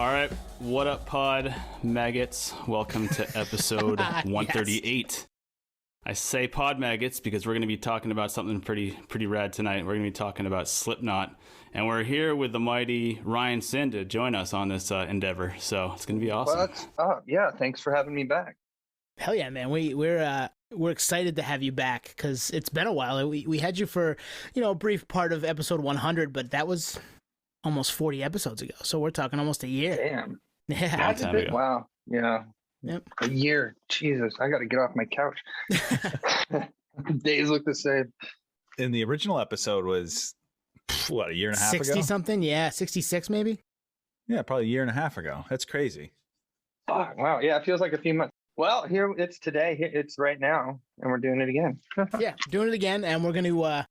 All right, what up, pod maggots? Welcome to episode 138. Yes. I say pod maggots because we're going to be talking about something pretty rad tonight. We're going to be talking about Slipknot, and we're here with the mighty Ryan Sinn to join us on this endeavor. So it's going to be awesome. Yeah, thanks for having me back. Hell yeah, man. We're excited to have you back because it's been a while. We had you for a brief part of episode 100, but that was almost 40 episodes ago. So we're talking almost a year. Damn. Yeah. That's a bit, wow. Yeah. Yep. A year. Jesus, I got to get off my couch. Days look the same. And the original episode was, what, a year and a half 60 ago? 60 something? Yeah, 66 maybe? Yeah, probably a year and a half ago. That's crazy. Oh, wow. Yeah, it feels like a few months. Well, here it's today. It's right now, and we're doing it again. Yeah, doing it again, and we're going to...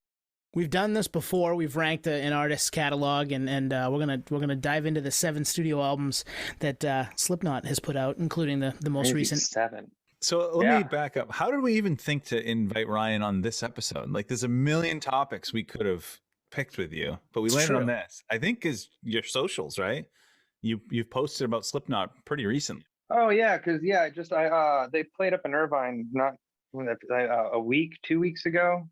We've done this before. We've ranked an artist's catalog, and we're gonna dive into the 7 studio albums that Slipknot has put out, including the most recent 7. So let me back up. How did we even think to invite Ryan on this episode? Like, there's a million topics we could have picked with you, but we landed on this. I think is your socials, right? You've posted about Slipknot pretty recently. Oh yeah, because they played up in Irvine not a week, 2 weeks ago.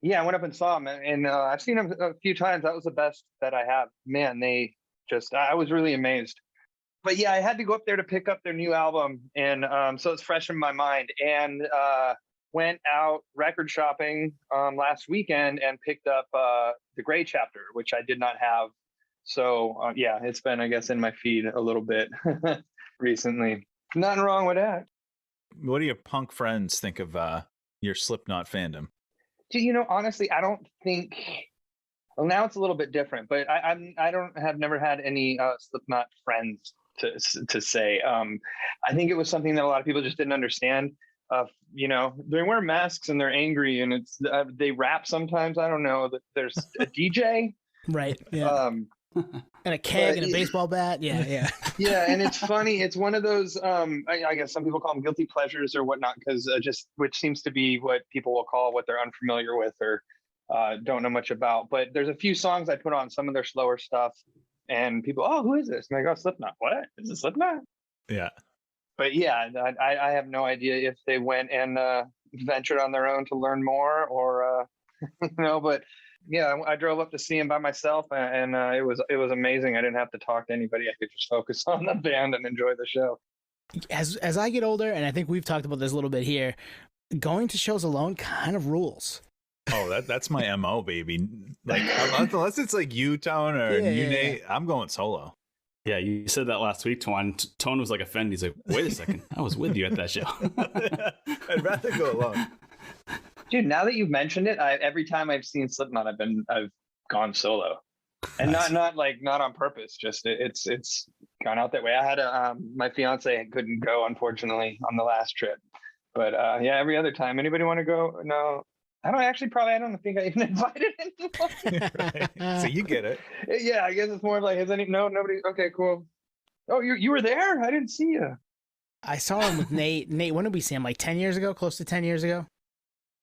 Yeah, I went up and saw them, and I've seen them a few times. That was the best that I have. Man, I was really amazed. But yeah, I had to go up there to pick up their new album, and so it's fresh in my mind. And went out record shopping last weekend and picked up the Gray Chapter, which I did not have. So yeah, it's been, I guess, in my feed a little bit recently. Nothing wrong with that. What do your punk friends think of your Slipknot fandom? Honestly, I don't think. Well, now it's a little bit different, but I have never had any Slipknot friends to say. I think it was something that a lot of people just didn't understand. They wear masks and they're angry, and it's they rap sometimes. I don't know that there's a DJ, right? Yeah. And a keg and a baseball bat. Yeah. Yeah, and it's funny. It's one of those, I guess some people call them guilty pleasures or whatnot, because which seems to be what people will call what they're unfamiliar with or don't know much about. But there's a few songs I put on, some of their slower stuff, and people, oh, who is this? And I go, Slipknot. What? Is it Slipknot? Yeah. But yeah, I have no idea if they went and ventured on their own to learn more or, but yeah, I drove up to see him by myself, and it was amazing. I didn't have to talk to anybody. I could just focus on the band and enjoy the show. As I get older, and I think we've talked about this a little bit here, going to shows alone kind of rules. Oh, that's my MO, baby. Like, unless it's like you, Tone, or Nate, I'm going solo. Yeah, you said that last week, Tone. Tone was like offended. He's like, wait a second, I was with you at that show. I'd rather go alone. Dude, now that you've mentioned it, every time I've seen Slipknot, I've gone solo, and nice. not on purpose. Just it's gone out that way. I had my fiance couldn't go, unfortunately, on the last trip, but yeah, every other time. Anybody want to go? No, I don't think I even invited anyone. Right. So you get it. Yeah, I guess it's more of like, nobody. Okay, cool. Oh, you were there? I didn't see you. I saw him with Nate. Nate, when did we see him? Like 10 years ago? Close to 10 years ago?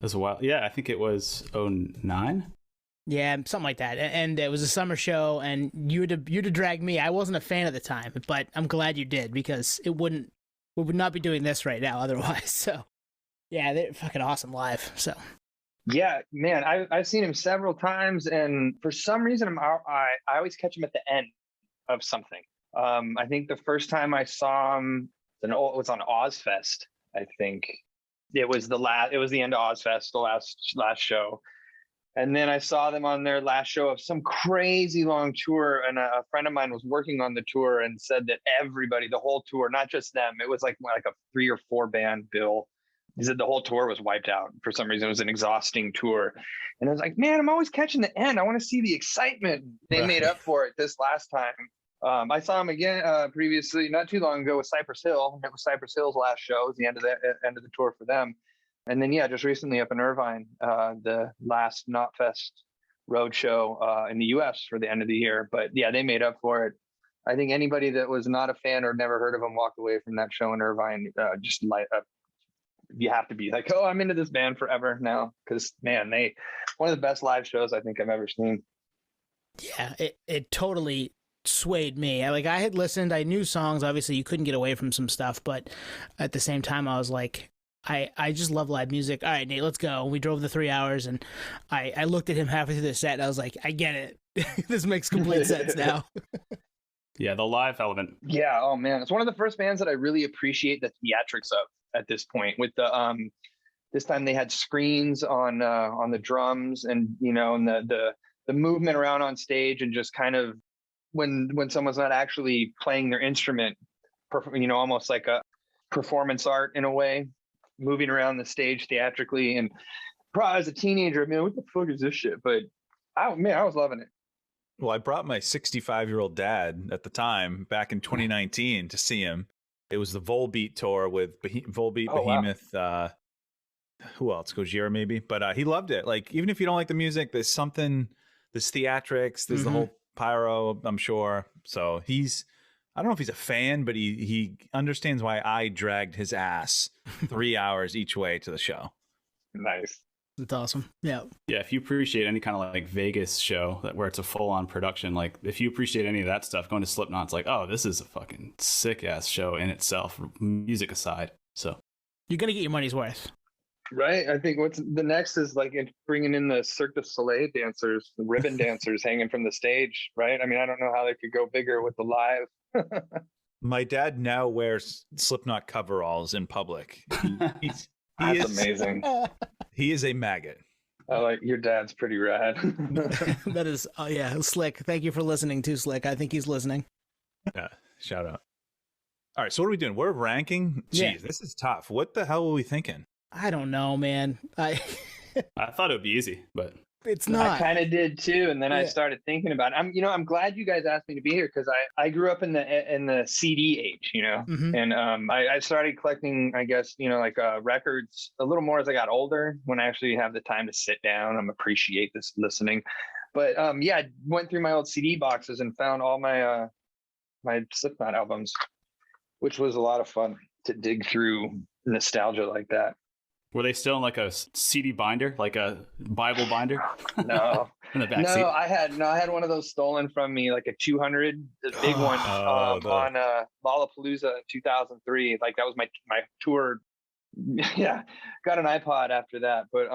It was a while. Yeah, I think it was 2009. Yeah, something like that. And it was a summer show, and you had to drag me. I wasn't a fan at the time, but I'm glad you did, because we would not be doing this right now otherwise. So yeah, they're fucking awesome live. So yeah, man, I've seen him several times, and for some reason I always catch him at the end of something. I think the first time I saw him, it was on Ozfest, I think. It was the end of Ozfest, the last show. And then I saw them on their last show of some crazy long tour. And a friend of mine was working on the tour and said that everybody, the whole tour, not just them, it was like a 3 or 4 band bill. He said the whole tour was wiped out. For some reason, it was an exhausting tour. And I was like, man, I'm always catching the end. I want to see the excitement. They made up for it this last time. I saw him again previously, not too long ago, with Cypress Hill. It was Cypress Hill's last show. It was the end of the tour for them. And then, yeah, just recently up in Irvine, the last Knotfest road show in the U.S. for the end of the year. But yeah, they made up for it. I think anybody that was not a fan or never heard of them walked away from that show in Irvine you have to be like, oh, I'm into this band forever now, because man, one of the best live shows I think I've ever seen. Yeah, it totally swayed me. I had listened, I knew songs. Obviously, you couldn't get away from some stuff, but at the same time, I was like, I just love live music. All right, Nate, let's go. We drove the 3 hours, and I looked at him halfway through the set, and I was like, I get it. This makes complete sense now. Yeah, the live element. Yeah. Oh man, it's one of the first bands that I really appreciate the theatrics of at this point. With the this time they had screens on the drums, and and the movement around on stage, and just kind of when someone's not actually playing their instrument, almost like a performance art in a way, moving around the stage theatrically. And probably as a teenager, man, what the fuck is this shit? But I was loving it. Well, I brought my 65-year-old dad at the time back in 2019 to see him. It was the Volbeat tour with Volbeat, Behemoth. Wow. Who else? Gojira maybe, but he loved it. Like, even if you don't like the music, there's something. There's theatrics. There's the whole pyro, I'm sure. So I don't know if he's a fan, but he understands why I dragged his ass 3 hours each way to the show. Nice. That's awesome. Yeah. Yeah, if you appreciate any kind of like Vegas show where it's a full-on production, like if you appreciate any of that stuff, going to Slipknot, it's like, oh, this is a fucking sick-ass show in itself, music aside. So you're going to get your money's worth. Right. I think what's the next is like bringing in the Cirque du Soleil dancers, the ribbon dancers hanging from the stage, right? I mean, I don't know how they could go bigger with the live. My dad now wears Slipknot coveralls in public. That's amazing. He is a maggot. Your dad's pretty rad. That is, Slick. Thank you for listening too, Slick. I think he's listening. Yeah, shout out. All right, so what are we doing? We're ranking? Jeez, This is tough. What the hell were we thinking? I don't know, man. I thought it would be easy, but it's not. I kind of did too, and then I started thinking about it. I'm glad you guys asked me to be here, because I grew up in the CD age, and I started collecting, I guess, records a little more as I got older, when I actually have the time to sit down and appreciate this listening. But I went through my old CD boxes and found all my my Slipknot albums, which was a lot of fun to dig through nostalgia like that. Were they still in like a CD binder, like a Bible binder? No, in the back seat? I had one of those stolen from me, like a 200, the big one, on Lollapalooza in 2003. Like that was my tour. Yeah, got an iPod after that, but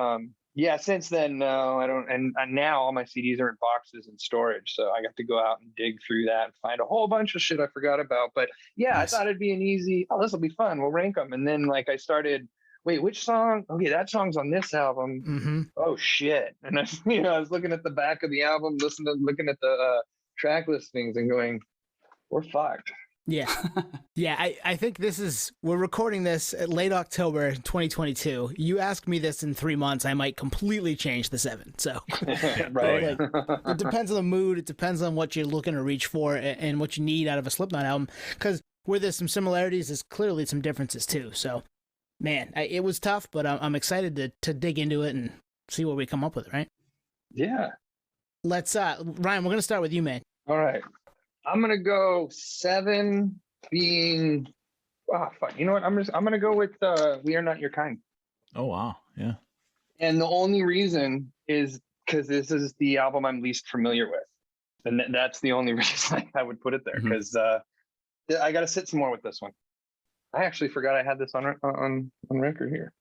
since then, no, I don't. And now all my CDs are in boxes and storage, so I got to go out and dig through that and find a whole bunch of shit I forgot about. But nice. I thought it'd be an easy. Oh, this will be fun. We'll rank them, and then I started. Wait, which song? Okay, that song's on this album. Mm-hmm. Oh shit! And I was looking at the back of the album, looking at the track listings, and going, "We're fucked." Yeah, yeah. I think we're recording this at late October 2022. You ask me this in 3 months, I might completely change the 7. So, right. It depends on the mood. It depends on what you're looking to reach for and what you need out of a Slipknot album. Because where there's some similarities, there's clearly some differences too. So. Man, it was tough, but I'm excited to dig into it and see what we come up with, right? Yeah. Let's, Ryan, we're going to start with you, man. All right. I'm going to go 7 being, fuck. You know what? I'm going to go with We Are Not Your Kind. Oh, wow. Yeah. And the only reason is because this is the album I'm least familiar with. And that's the only reason I would put it there, because I got to sit some more with this one. I actually forgot I had this on record here.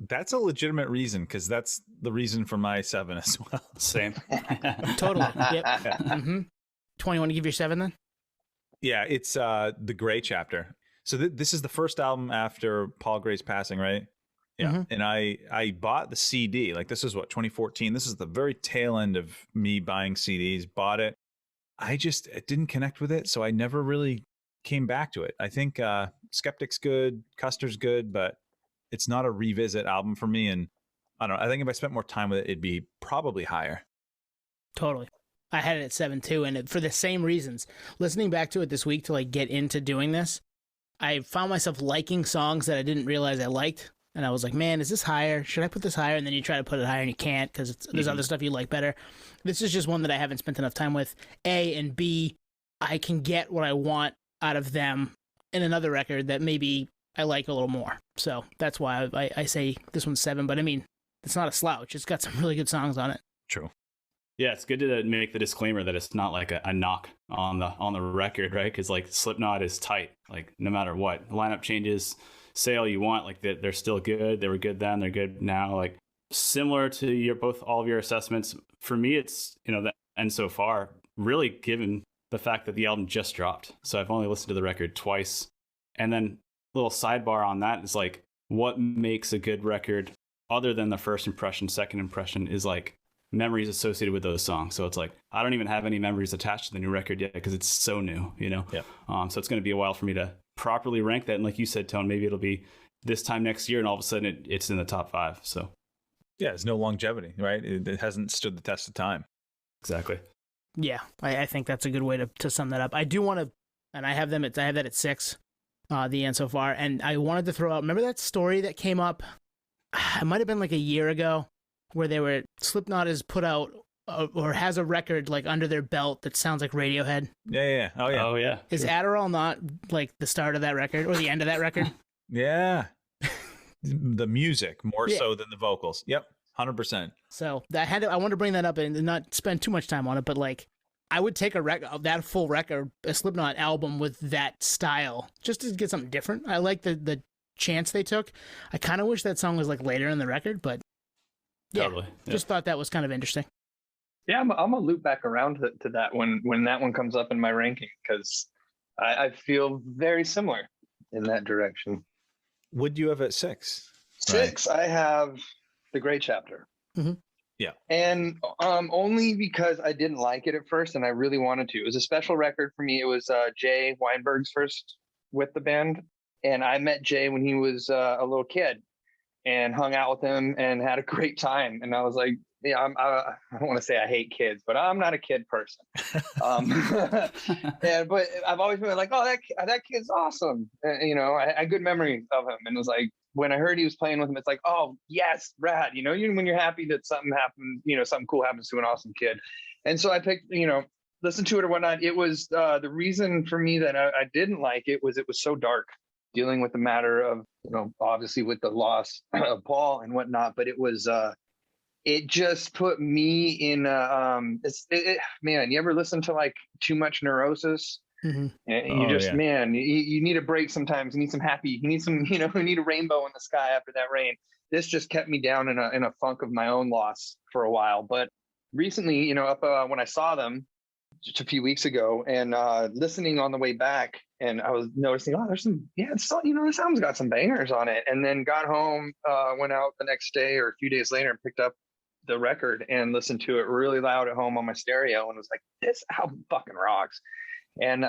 That's a legitimate reason, because that's the reason for my 7 as well. Same. Totally. Yep. Mm-hmm. 20, want to give your 7 then? Yeah, it's the Gray Chapter. So this is the first album after Paul Gray's passing, right? Yeah. Mm-hmm. And I bought the CD. Like, this is 2014. This is the very tail end of me buying CDs. Bought it. It didn't connect with it, so I never really came back to it. I think Skeptic's good, Custer's good, but it's not a revisit album for me. And I don't know. I think if I spent more time with it, it'd be probably higher. Totally. I had it at 7 too, and for the same reasons. Listening back to it this week to get into doing this, I found myself liking songs that I didn't realize I liked. And I was like, man, is this higher? Should I put this higher? And then you try to put it higher and you can't, because there's other stuff you like better. This is just one that I haven't spent enough time with. A, and B, I can get what I want out of them in another record that maybe I like a little more. So that's why I say this one's 7. But I mean, it's not a slouch. It's got some really good songs on it. True. Yeah, it's good to make the disclaimer that it's not like a knock on the record, right? Because like Slipknot is tight, like no matter what, lineup changes, say all you want, like they're still good. They were good then, they're good now. Like similar to all of your assessments. For me, it's the end so far, really given the fact that the album just dropped. So I've only listened to the record twice, and then little sidebar on that is like what makes a good record other than the first impression, second impression is like memories associated with those songs. So it's like I don't even have any memories attached to the new record yet because it's so new, Yeah. So it's going to be a while for me to properly rank that. And like you said, Tone, maybe it'll be this time next year, and all of a sudden it's in the top 5. So yeah, there's no longevity, right? It hasn't stood the test of time. Exactly. Yeah, I think that's a good way to sum that up. I do want to, and I have that at 6, the end so far. And I wanted to throw out. Remember that story that came up? It might have been like a year ago, where Slipknot has put out or has a record like under their belt that sounds like Radiohead. Yeah. Oh yeah. Is Adderall not like the start of that record or the end of that record? Yeah. The music more so than the vocals. Yep. 100%. So I wanted to bring that up and not spend too much time on it, but like I would take that full record, a Slipknot album with that style, just to get something different. I like the chance they took. I kind of wish that song was like later in the record, but yeah, totally. Just thought that was kind of interesting. Yeah, I'm gonna loop back around to that when that one comes up in my ranking, because I feel very similar in that direction. Would you have at 6? 6, right. I have The Great Chapter. Mm-hmm. Yeah. And only because I didn't like it at first and I really wanted to. It was a special record for me. It was Jay Weinberg's first with the band. And I met Jay when he was a little kid and hung out with him and had a great time. And I was like, yeah, I don't want to say I hate kids, but I'm not a kid person. But I've always been like, oh, that kid's awesome. And, I had good memories of him. And it was like, when I heard he was playing with him, it's like, oh, yes, rad. When you're happy that something happened, something cool happens to an awesome kid. And so I picked, listened to it or whatnot. It was the reason for me that I didn't like it was so dark, dealing with the matter of, obviously with the loss of Paul and whatnot. But it was, it just put me in, man, you ever listen to like Too Much Neurosis? Mm-hmm. And you just, man, you need a break sometimes. You need some happy, you need some, you need a rainbow in the sky after that rain. This just kept me down in a funk of my own loss for a while. But recently, when I saw them just a few weeks ago and listening on the way back, and I was noticing, oh, there's some, this album's got some bangers on it. And then got home, went out the next day or a few days later and picked up the record and listened to it really loud at home on my stereo and was like, this album fucking rocks. And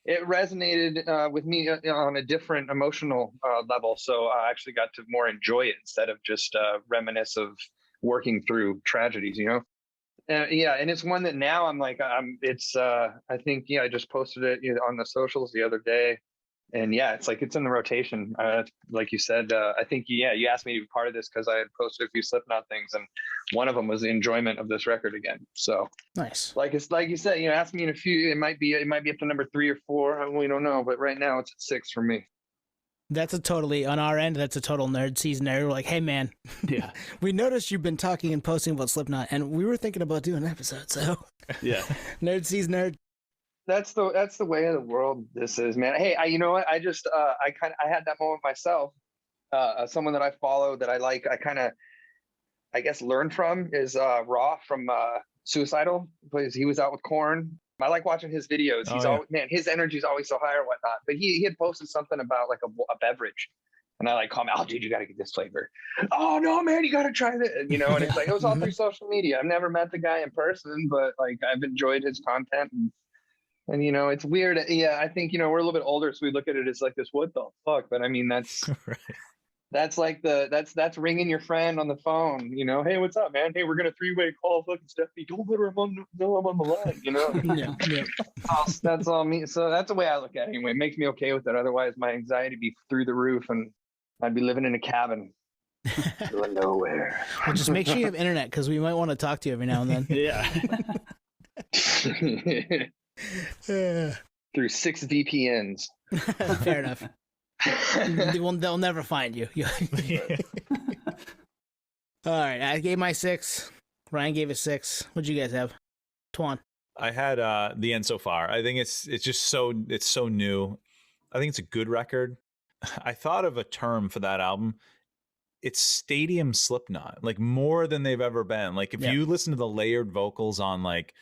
it resonated with me on a different emotional level. So I actually got to more enjoy it instead of just reminisce of working through tragedies, and it's one that now I'm like, I think, I just posted it on the socials the other day. And it's like, it's in the rotation. Like you said, I think, you asked me to be part of this because I had posted a few Slipknot things, and one of them was the enjoyment of this record again. So nice. Like you said, ask me in a few, it might be up to number 3 or 4. We don't know, but right now it's at 6 for me. That's on our end, that's a total nerd season there. We're like, hey man, we noticed you've been talking and posting about Slipknot, and we were thinking about doing an episode. So nerd sees nerd. That's the way of the world this is, man. Hey, you know what? I just I had that moment myself. Someone that I follow that I like, I guess learn from is Raw from Suicidal. He was out with Korn. I like watching his videos. He's always, man, his energy is always so high or whatnot. But he had posted something about like a beverage. And I like comment, oh, dude, you got to get this flavor. Oh, no, man, you got to try this. And it's like, it was all through social media. I've never met the guy in person, but like I've enjoyed his content. And it's weird. Yeah, I think, we're a little bit older, so we look at it as like this, what the fuck? But I mean, that's right. That's like that's ringing your friend on the phone, hey, what's up, man? Hey, we're going to 3-way call fucking Stephanie. Don't let her know I'm on the line, Yeah. That's all me. So that's the way I look at it anyway. It makes me okay with it. Otherwise, my anxiety would be through the roof and I'd be living in a cabin. Going nowhere. Well, just make sure you have internet because we might want to talk to you every now and then. Yeah. Through 6 VPNs. Fair enough. They'll never find you. All right, I gave my 6. Ryan gave it 6. What'd you guys have? Twan. I had The End So Far. I think it's just it's so new. I think it's a good record. I thought of a term for that album. It's stadium Slipknot, like more than they've ever been. Like if you listen to the layered vocals on like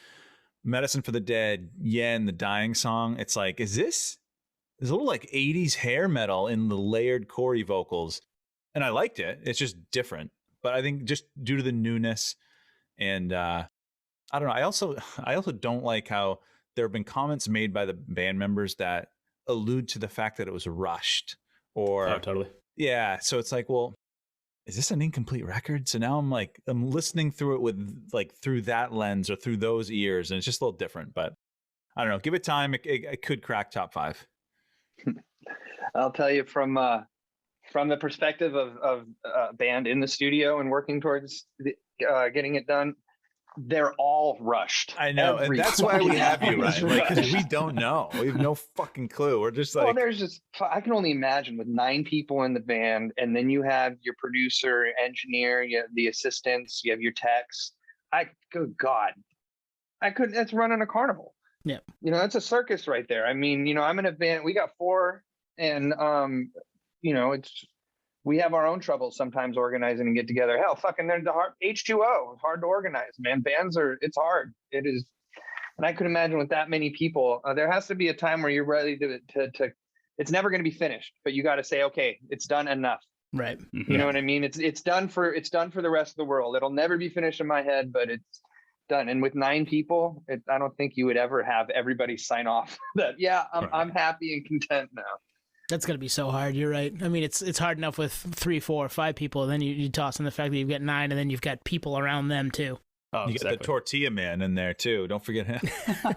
Medicine for the Dead, and the Dying Song, it's like, there's a little like 80s hair metal in the layered chorey vocals. And I liked it. It's just different. But I think just due to the newness and I don't know. I also don't like how there have been comments made by the band members that allude to the fact that it was rushed or totally. Yeah. So it's like, well, is this an incomplete record? So now I'm listening through it with like through that lens or through those ears, and it's just a little different. But I don't know. Give it time. It could crack top 5. I'll tell you from the perspective of a band in the studio and working towards getting it done. They're all rushed. I know, and that's why we have you, right? Like, because we don't know. We have no fucking clue. We're just like, well, I can only imagine with 9 people in the band, and then you have your producer, engineer, you have the assistants, you have your techs. Good God, that's running a carnival. Yeah, that's a circus right there. I mean, I'm in a band. We got 4, and we have our own troubles sometimes organizing and get together. Hell, fucking they're the hard H2O. Hard to organize, man. Bands it's hard. It is. And I could imagine with that many people, there has to be a time where you're ready to it's never going to be finished, but you got to say, okay, it's done enough. Right. You know what I mean? It's done for the rest of the world. It'll never be finished in my head, but it's done. And with 9 people, I don't think you would ever have everybody sign off that, I'm happy and content now. That's going to be so hard. You're right. I mean, it's hard enough with 3, 4, 5 people. Then you toss in the fact that you've got 9, and then you've got people around them too. Oh, you got the tortilla man in there too. Don't forget him.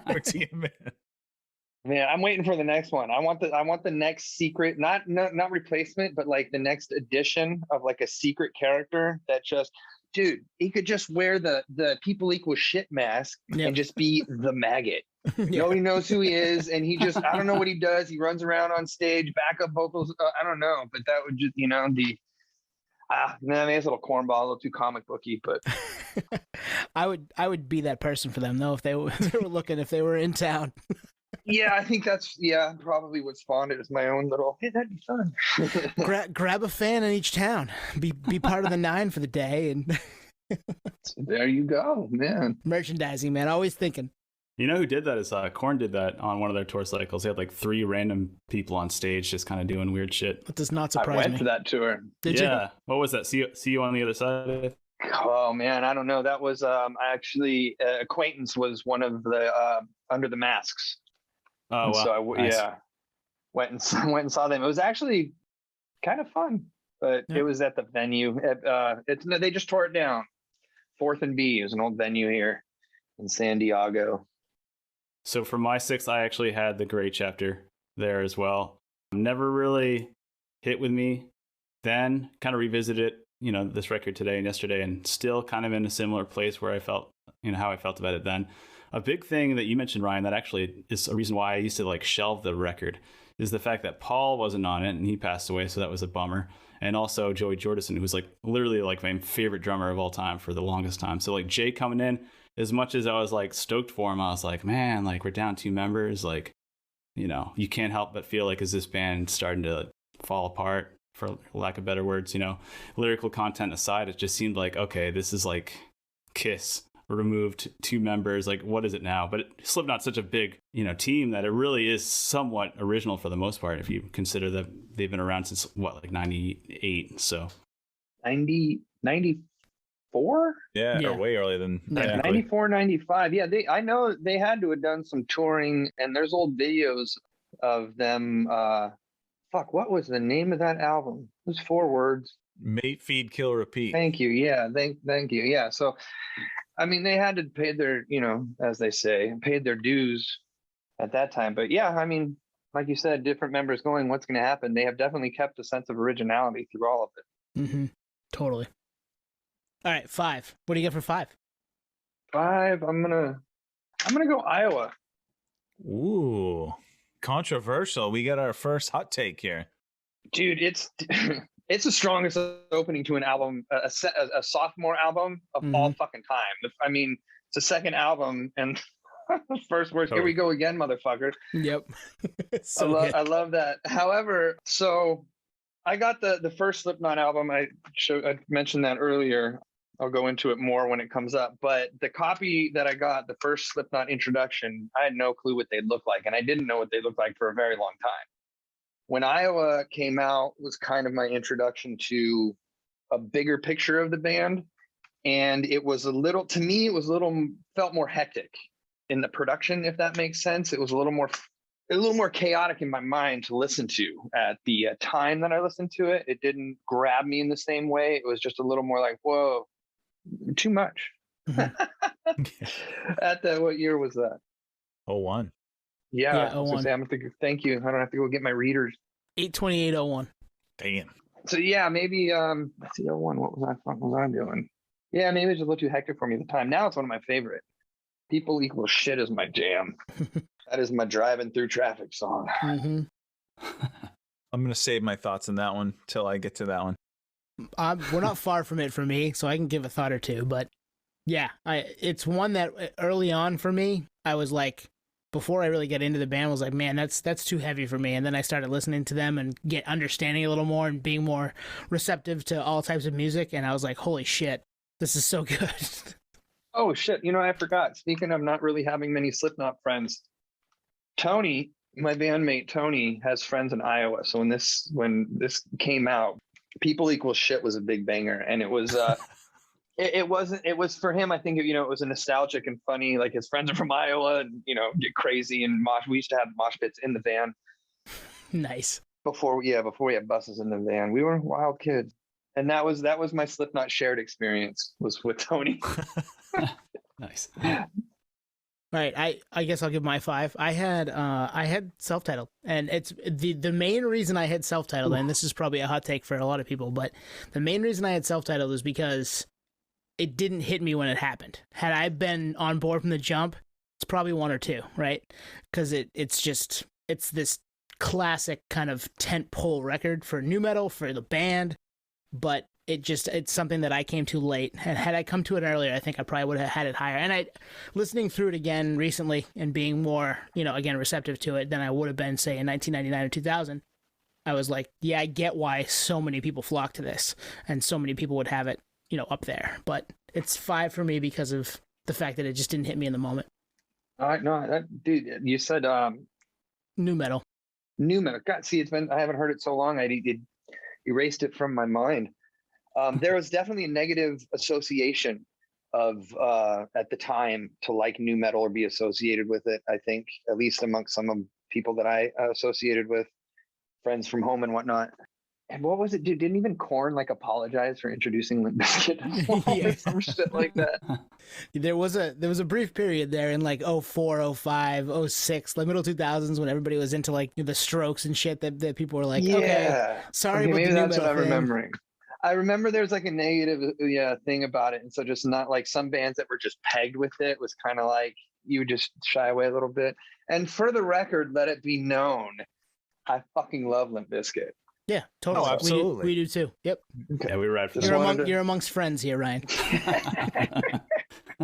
Tortilla man. Man, I'm waiting for the next one. I want the next secret, not replacement, but like the next edition of like a secret character that just, dude, he could just wear the people equal shit mask and just be the maggot. Nobody knows who he is, and he just, I don't know what he does. He runs around on stage, backup vocals. I don't know, but that would just, maybe it's a little cornball, a little too comic booky, but I would be that person for them though if they were looking, if they were in town. Yeah, I think that's probably what spawned it, is my own little, hey, that'd be fun. grab a fan in each town, be part of the 9 for the day, and there you go, man. Merchandising, man, always thinking. You know who did that is Korn did that on one of their tour cycles. They had like 3 random people on stage just kind of doing weird shit. That does not surprise me. I went to that tour. Did you? Yeah. What was that? See you on the other side? Oh man, I don't know. That was actually Acquaintance was one of the Under the Masks. Oh, wow. So Nice. went and saw them. It was actually kind of fun, but it was at the venue. They just tore it down. 4th and B is an old venue here in San Diego. So for my 6th, I actually had the Great Chapter there as well. Never really hit with me then. Kind of revisited it, this record today and yesterday, and still kind of in a similar place where I felt, how I felt about it then. A big thing that you mentioned, Ryan, that actually is a reason why I used to like shelve the record, is the fact that Paul wasn't on it and he passed away, so that was a bummer. And also Joey Jordison, who was like literally like my favorite drummer of all time for the longest time. So like Jay coming in, as much as I was like stoked for him, I was like, man, like we're down 2 members. Like, you can't help but feel like, is this band starting to fall apart, for lack of better words? Lyrical content aside, it just seemed like, okay, this is like Kiss removed 2 members. Like, what is it now? But Slipknot's such a big, team that it really is somewhat original for the most part, if you consider that they've been around since like 98. So 94? Yeah, or way earlier than 94, 95. Yeah, I know they had to have done some touring, and there's old videos of them. What was the name of that album? It was 4 words. Mate, Feed, Kill, Repeat. Thank you. Yeah, thank you. Yeah, so I mean, they had to pay their, as they say, paid their dues at that time. But yeah, I mean, like you said, different members going, what's going to happen? They have definitely kept a sense of originality through all of it. Mm-hmm. Totally. All right, 5. What do you get for 5? 5. I'm gonna go Iowa. Ooh, controversial. We got our first hot take here. Dude, it's It's the strongest opening to an album, a sophomore album of all fucking time. I mean, it's the second album, and the first words, "Here we go again, motherfucker." Yep. So I love that. However, so I got the first Slipknot album. I mentioned that earlier. I'll go into it more when it comes up. But the copy that I got, the first Slipknot introduction, I had no clue what they'd look like, and I didn't know what they looked like for a very long time. When Iowa came out was kind of my introduction to a bigger picture of the band. And it was to me, felt more hectic in the production, if that makes sense. It was a little more chaotic in my mind to listen to at the time that I listened to it. It didn't grab me in the same way. It was just a little more like, whoa, too much. What year was that? 01. Yeah, 01. Thank you. I don't have to go get my readers. 8/28/01. Damn. So yeah, maybe let's see, 01. What was I doing? Yeah, maybe it's a little too hectic for me at the time. Now it's one of my favorite. People Equal Shit is my jam. That is my driving through traffic song. I'm gonna save my thoughts on that one till I get to that one. We're not far from it for me, so I can give a thought or two. But yeah, it's one that early on for me, I was like, before I really get into the band, I was like, man, that's too heavy for me. And then I started listening to them and understanding a little more and being more receptive to all types of music. And I was like, holy shit, this is so good. Oh shit! I forgot. Speaking of not really having many Slipknot friends, Tony, my bandmate Tony, has friends in Iowa. So when this came out, People Equal Shit was a big banger, and it was. It wasn't. It was for him. I think it was a nostalgic and funny. Like his friends are from Iowa, and get crazy and mosh. We used to have mosh pits in the van. Nice. Before we had buses in the van, we were wild kids, and that was my Slipknot shared experience was with Tony. Nice. All right, I guess I'll give my 5. I had self-titled, and it's the main reason I had self-titled, and this is probably a hot take for a lot of people, but the main reason I had self-titled is because it didn't hit me when it happened. Had I been on board from the jump, it's probably 1 or 2, right? Because it's this classic kind of tentpole record for nu metal, for the band, but it's something that I came to late. And had I come to it earlier, I think I probably would have had it higher. And listening through it again recently and being more, again, receptive to it than I would have been, say, in 1999 or 2000, I was like, yeah, I get why so many people flock to this and so many people would have it, up there. But it's 5 for me because of the fact that it just didn't hit me in the moment. All right, no, dude, you said Nu metal. Nu metal. God, see, I haven't heard it so long. I erased it from my mind. There was definitely a negative association of at the time to like nu metal or be associated with it. I think at least amongst some of people that I associated with, friends from home and whatnot. And what was it, dude? Didn't even Korn apologize for introducing Limp Bizkit or some shit like that? There was a brief period there in 04, 05, 06, middle 2000s when everybody was into the Strokes and shit that people were like, okay, sorry about maybe the nu that's metal what I'm thing. remembering. I remember there's a negative thing about it, and so just not some bands that were just pegged with it was kind of you would just shy away a little bit. And for the record, let it be known, I fucking love Limp Bizkit. Yeah, totally. Oh, absolutely. We do too. Yep. Okay. Yeah, we ride for that. You're amongst friends here, Ryan.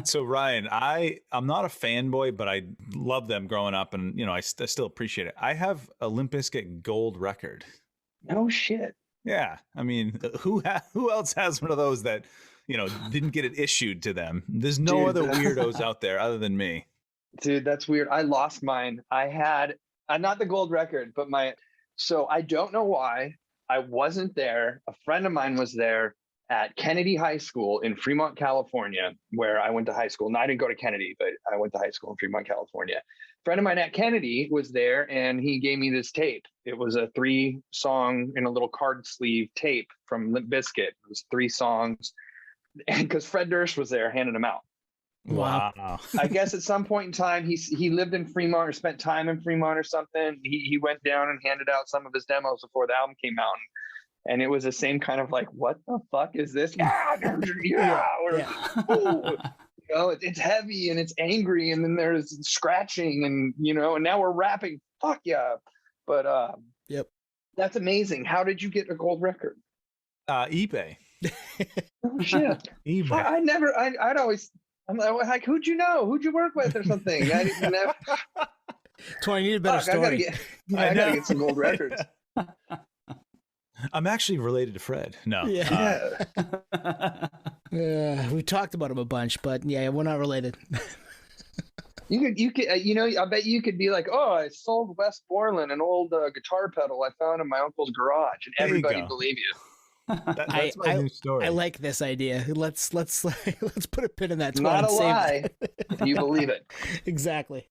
So Ryan, I'm not a fanboy, but I love them growing up, and I still appreciate it. I have a Limp Bizkit gold record. No shit. Yeah, I mean, who else has one of those that didn't get it issued to them? There's no other weirdos out there other than me. Dude, that's weird. I lost mine. I had not the gold record, but so I don't know why I wasn't there. A friend of mine was there at Kennedy High School in Fremont, California, where I went to high school. And I didn't go to Kennedy, but I went to high school in Fremont, California. A friend of mine at Kennedy was there, and he gave me this tape. It was a 3-song in a little card sleeve tape from Limp Bizkit. It was 3 songs, and because Fred Durst was there handing them out. Wow. I guess at some point in time, he lived in Fremont or spent time in Fremont or something. He went down and handed out some of his demos before the album came out. And it was the same kind of what the fuck is this? It's heavy and it's angry, and then there's scratching and and now we're rapping. Fuck yeah. But yep. That's amazing. How did you get a gold record? eBay. Oh shit! eBay. I'd always. I'm like, who'd you know? Who'd you work with or something? I didn't never. So I need a better Fuck, story. I gotta get some gold records. I'm actually related to Fred. No. Yeah. We talked about him a bunch, but yeah, we're not related. You could, I bet you could be like, oh, I sold Wes Borland an old guitar pedal I found in my uncle's garage, and everybody believe you. That's my new story. I like this idea. Let's put a pin in that. Not a lie. You believe it. Exactly.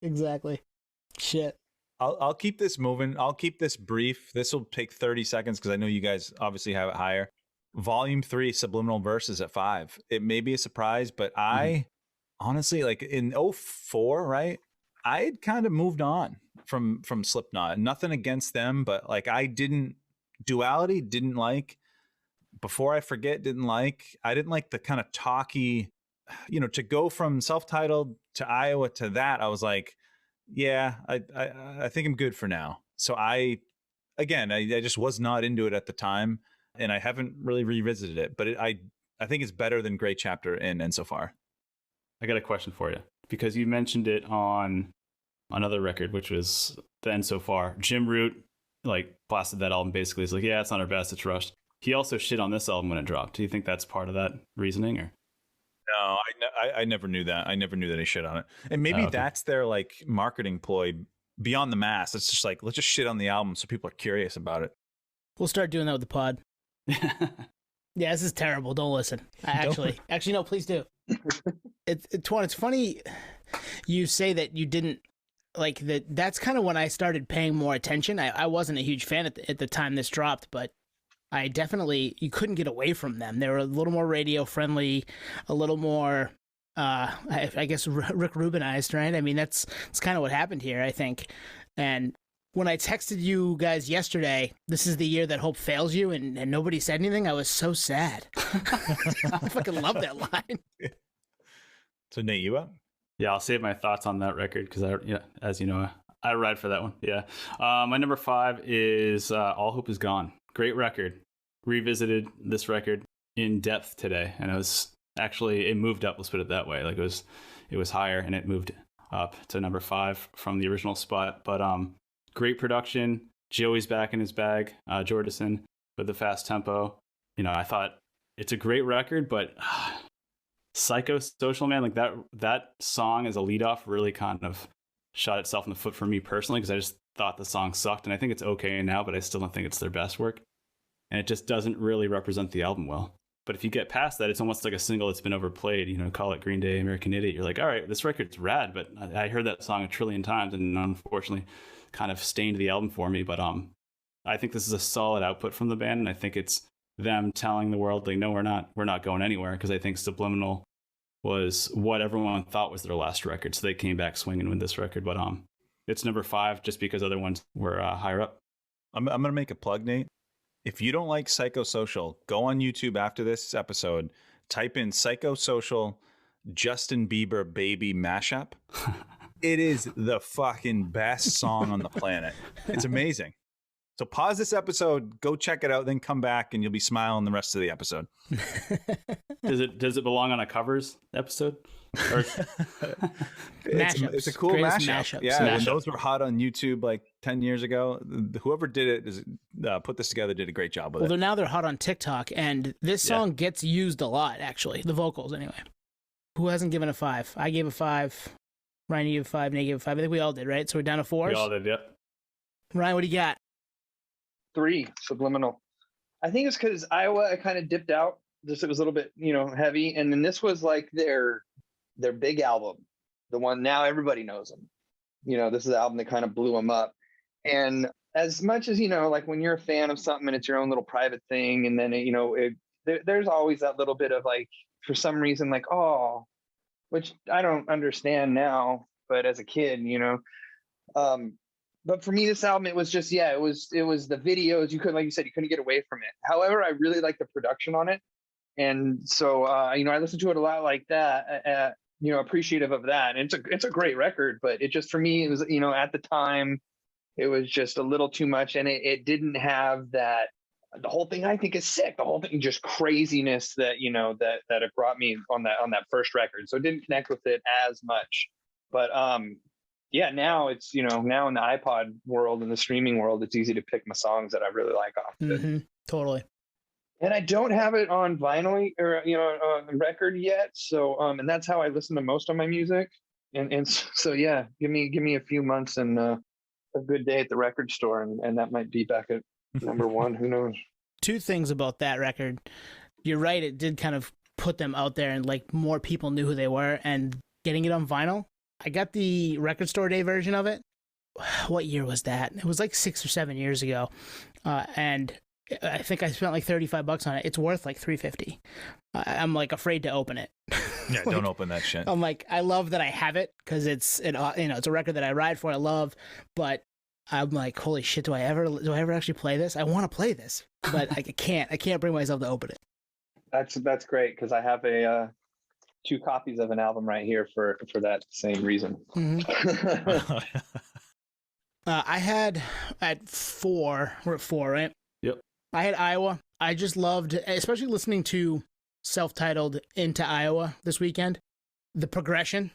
Shit. I'll keep this moving. I'll keep this brief. This will take 30 seconds because I know you guys obviously have it higher. Volume 3, Subliminal Verses at 5. It may be a surprise, but I honestly, like in 04, right? I had kind of moved on from Slipknot. Nothing against them, but like Duality didn't like. Before I Forget didn't like. I didn't like the kind of talky, to go from self-titled to Iowa to that. I was like, yeah, I think I'm good for now. So I just was not into it at the time, and I haven't really revisited it. But I think it's better than Great Chapter in and So Far. I got a question for you because you mentioned it on another record, which was the End So Far. Jim Root like blasted that album basically. He's like, yeah, it's not our best, it's rushed. He also shit on this album when it dropped. Do you think that's part of that reasoning, or? No, I never knew that. I never knew that he shit on it. And maybe that's their like marketing ploy beyond the mass. It's just like, let's just shit on the album so people are curious about it. We'll start doing that with the pod. Yeah, this is terrible. Don't listen. Actually, no, please do. It's funny you say that you didn't like that. That's kind of when I started paying more attention. I wasn't a huge fan at the time this dropped, but I definitely, you couldn't get away from them. They were a little more radio friendly, a little more, I guess, Rick Rubinized, right? I mean, that's kind of what happened here, I think. And when I texted you guys yesterday, this is the year that hope fails you, and nobody said anything, I was so sad. I fucking love that line. So Nate, you up? Yeah, I'll save my thoughts on that record because as you know, I ride for that one. Yeah. My number 5 is All Hope Is Gone. Great record. Revisited this record in depth today, and it moved up. Let's put it that way. Like it was higher, and it moved up to number 5 from the original spot. But great production. Joey's back in his bag. Jordison with the fast tempo. I thought it's a great record, but Psychosocial, man, like that song as a leadoff really kind of shot itself in the foot for me personally, because I just thought the song sucked, and I think it's okay now, but I still don't think it's their best work, and it just doesn't really represent the album well. But if you get past that, it's almost like a single that's been overplayed. Call it Green Day, American Idiot. You're like, all right, this record's rad, but I heard that song a trillion times, and unfortunately kind of stained the album for me. But I think this is a solid output from the band, and I think it's them telling the world, like, no, we're not going anywhere, because I think Subliminal was what everyone thought was their last record, so they came back swinging with this record. But it's number 5 just because other ones were higher up. I'm gonna make a plug, Nate. If you don't like Psychosocial, go on YouTube after this episode, type in Psychosocial Justin Bieber Baby mashup. It is the fucking best song on the planet. It's amazing. So pause this episode, go check it out, then come back, and you'll be smiling the rest of the episode. Does it belong on a covers episode? Or... it's a cool mashup. Yeah, mashup. And those were hot on YouTube like 10 years ago. Whoever did it, put this together, did a great job with it. Well, now they're hot on TikTok, and this song gets used a lot, actually. The vocals, anyway. Who hasn't given a 5? I gave a 5. Ryan, you gave a 5. Nate gave a 5. I think we all did, right? So we're down to 4s? We all did, yep. Ryan, what do you got? 3, Subliminal. I think it's because Iowa, I kind of dipped out. It was a little bit, heavy. And then this was like their big album, the one now everybody knows them. This is the album that kind of blew them up. And as much as, like when you're a fan of something and it's your own little private thing, and then, there's always that little bit of like, for some reason, like, oh, which I don't understand now, but as a kid, but for me, this album, it was just, it was the videos. Like you said, you couldn't get away from it. However, I really like the production on it. And so, I listened to it a lot like that, appreciative of that. And it's a great record, but it just, for me, it was, at the time, it was just a little too much. And it didn't have that the whole thing I think is sick. The whole thing, just craziness that, that it brought me on that first record. So it didn't connect with it as much, but yeah, now it's, now in the iPod world and the streaming world, it's easy to pick my songs that I really like off of it. Totally. And I don't have it on vinyl or, on record yet. So, and that's how I listen to most of my music. And so, yeah, give me a few months and a good day at the record store. And that might be back at number one. Who knows? Two things about that record. You're right. It did kind of put them out there and like more people knew who they were, and getting it on vinyl. I got the record store day version of it. What year was that? It was like 6 or 7 years ago. And I think I spent like $35 on it. It's worth like $350. I'm like afraid to open it. Yeah, don't open that shit. I'm like, I love that I have it because it's a record that I ride for. I love, but I'm like, holy shit, do I ever actually play this? I want to play this, but I can't bring myself to open it. That's great, because I have 2 copies of an album right here for that same reason. I had at 4. We're at 4, right? Yep. I had Iowa. I just loved, especially listening to self-titled Into Iowa this weekend, the progression,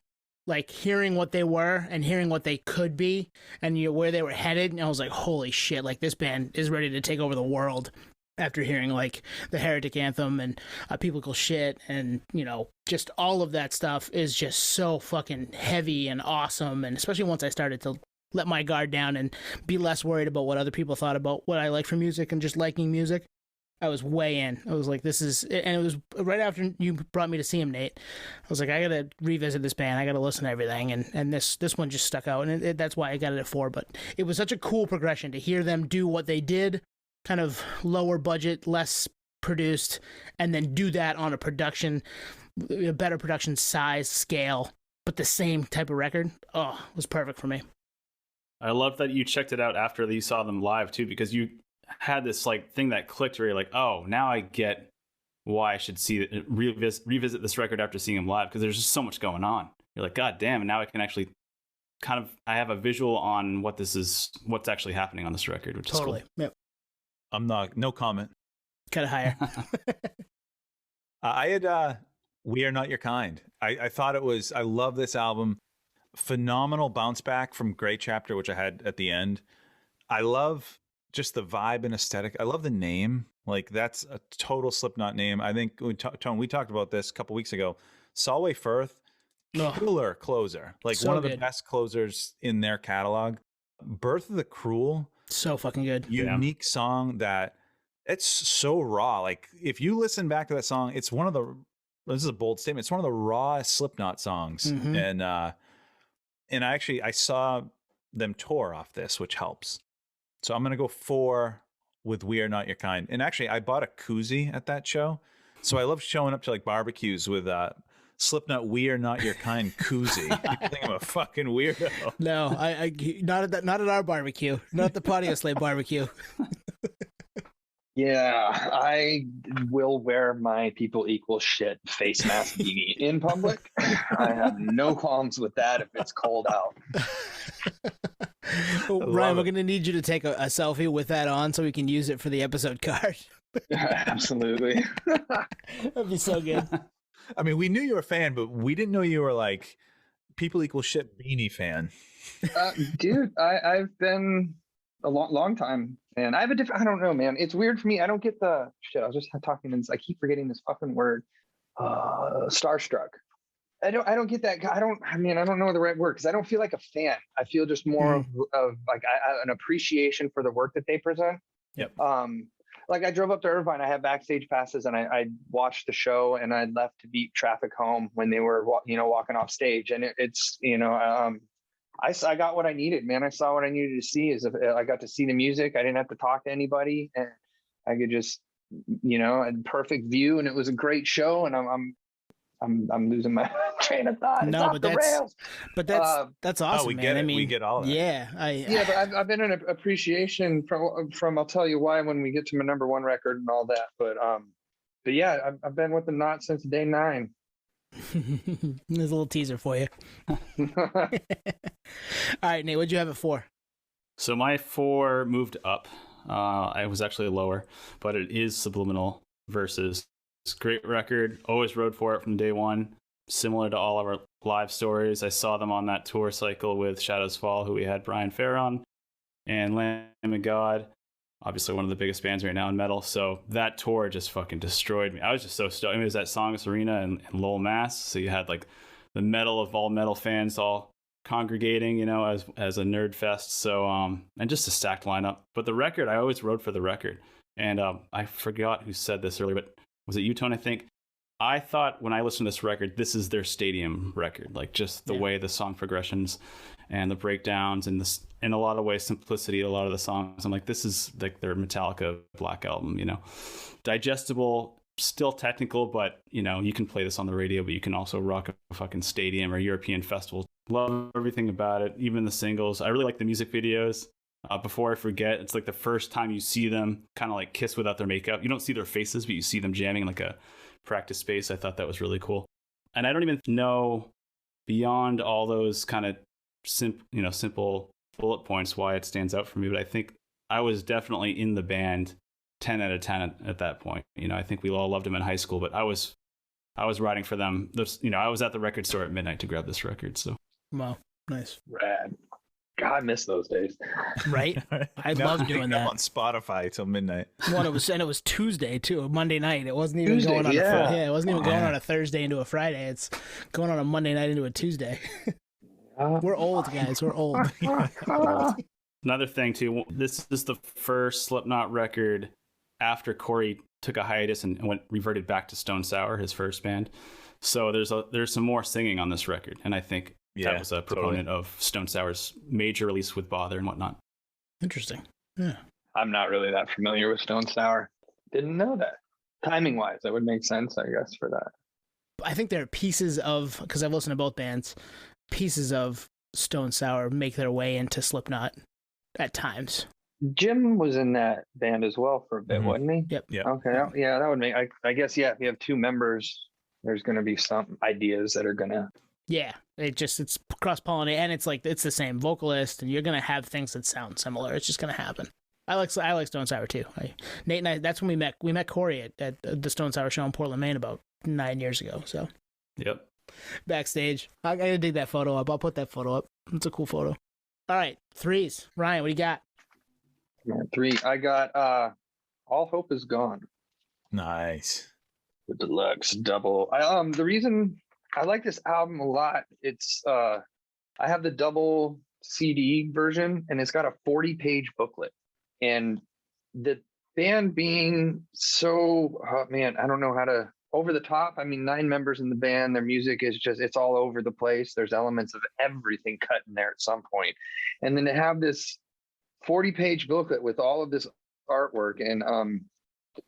like hearing what they were and hearing what they could be and where they were headed. And I was like, holy shit, like this band is ready to take over the world after hearing like the Heretic Anthem and Biblical Shit. And, just all of that stuff is just so fucking heavy and awesome. And especially once I started to let my guard down and be less worried about what other people thought about what I like for music and just liking music, I was way in. I was like, this is, and it was right after you brought me to see him, Nate. I was like, I gotta revisit this band. I gotta listen to everything, and this one just stuck out, and that's why I got it at 4. But it was such a cool progression to hear them do what they did, kind of lower budget, less produced, and then do that on a better production size, scale, but the same type of record. Oh, it was perfect for me. I love that you checked it out after you saw them live too, because you had this like thing that clicked where you're like, oh, now I get why I should revisit this record after seeing them live, because there's just so much going on. You're like, God damn, and now I can actually I have a visual on what's actually happening on this record, which totally. is cool. Yep. I'm not, no comment. Cut it higher. I had We Are Not Your Kind. I thought I love this album. Phenomenal bounce back from Great Chapter, which I had at the end. I love just the vibe and aesthetic. I love the name. Like, that's a total Slipknot name. I think Tone, we talked about this a couple weeks ago. Solway Firth, killer closer. Like so one of the best closers in their catalog. Birth of the Cruel. So fucking good. Unique song that it's so raw. Like if you listen back to that song, it's one of the, this is a bold statement, it's one of the rawest Slipknot songs. And I saw them tour off this, which helps. So I'm going to go 4 with We Are Not Your Kind. And actually, I bought a koozie at that show. So I love showing up to like barbecues with Slipknot We Are Not Your Kind koozie. People think I'm a fucking weirdo. No, I not at our barbecue. Not the Podioslave barbecue. Yeah, I will wear my People Equal Shit face mask beanie in public. I have no qualms with that if it's cold out. Well, Ryan, we're going to need you to take a selfie with that on so we can use it for the episode card. Absolutely. That'd be so good. I mean, we knew you were a fan, but we didn't know you were like People Equal Shit beanie fan. Dude, I've been a long time. And I have a different, I don't know, man. It's weird for me. I don't get the shit. I was just talking and I keep forgetting this fucking word. Starstruck. I don't get that. I don't know the right word, because I don't feel like a fan. I feel just more of like an appreciation for the work that they present. Yep. Like I drove up to Irvine. I had backstage passes, and I watched the show, and I left to beat traffic home when they were walking off stage. And it's I got what I needed, man. I saw what I needed to see. Is I got to see the music. I didn't have to talk to anybody, and I could just, a perfect view. And it was a great show. And I'm losing my train of thought. No, but that's awesome. We get man. it. We get all of that. Yeah, but I've been in appreciation from. I'll tell you why when we get to my number 1 record and all that. But yeah, I've been with the Knot since day 9. There's a little teaser for you. All right, Nate, what'd you have it for? So my 4 moved up. I was actually lower, but it is Subliminal Verses. It's a great record. Always rode for it from day one. Similar to all of our live stories, I saw them on that tour cycle with Shadows Fall, who we had Brian Fair on, and Lamb of God. Obviously one of the biggest bands right now in metal. So that tour just fucking destroyed me. I was just so stoked. I mean, it was at Songus Arena in Lowell, Mass. So you had like the metal of all metal fans all congregating, you know, as a nerd fest. So and just a stacked lineup. But the record, I always rode for the record. And I forgot who said this earlier, but was it you, Tone? I think I thought when I listened to this record, this is their stadium record. Like just the way the song progressions and the breakdowns and this, in a lot of ways, simplicity. A lot of the songs, I'm like, this is like their Metallica Black Album. You know, digestible. Still technical, but you know, you can play this on the radio, but you can also rock a fucking stadium or European festival. Love everything about it, even the singles. I really like the music videos. Before I forget, it's like the first time you see them kind of like Kiss without their makeup. You don't see their faces, but you see them jamming in like a practice space. I thought that was really cool. And I don't even know beyond all those kind of simple bullet points why it stands out for me, but I think I was definitely in the band 10 out of 10 at that point. You know, I think we all loved them in high school, but I was riding for them. I was at the record store at midnight to grab this record. So wow, nice, rad. God, I miss those days. Right? I love doing that on Spotify till midnight. Well, it was Tuesday too, Monday night. It wasn't even going on. It wasn't even going on a Thursday into a Friday. It's going on a Monday night into a Tuesday. We're old, guys. We're old. Another thing too. This is the first Slipknot record after Corey took a hiatus and reverted back to Stone Sour, his first band. So there's some more singing on this record, and I think that was a proponent of Stone Sour's major release with Bother and whatnot. Interesting. Yeah. I'm not really that familiar with Stone Sour. Didn't know that. Timing wise, that would make sense, I guess, for that. I think there are pieces of, because I've listened to both bands, pieces of Stone Sour make their way into Slipknot at times. Jim was in that band as well for a bit, wasn't he? Yep. Okay. Yeah, that would make, I guess, if you have two members, there's going to be some ideas that are going to. Yeah, it's cross-pollinated, and it's like, it's the same vocalist, and you're going to have things that sound similar. It's just going to happen. I like Stone Sour too. Nate and I, that's when we met Corey at the Stone Sour show in Portland, Maine about 9 years ago. So. Yep. Backstage. I gotta dig that photo up. I'll put that photo up. It's a cool photo. All right, threes. Ryan, what do you got? 3. I got All Hope Is Gone. Nice. The deluxe double. The reason I like this album a lot, it's I have the double CD version, and it's got a 40-page booklet. And the band being so, I don't know how to, over the top. I mean, 9 members in the band, their music is just, it's all over the place. There's elements of everything cut in there at some point. And then to have this 40-page booklet with all of this artwork, and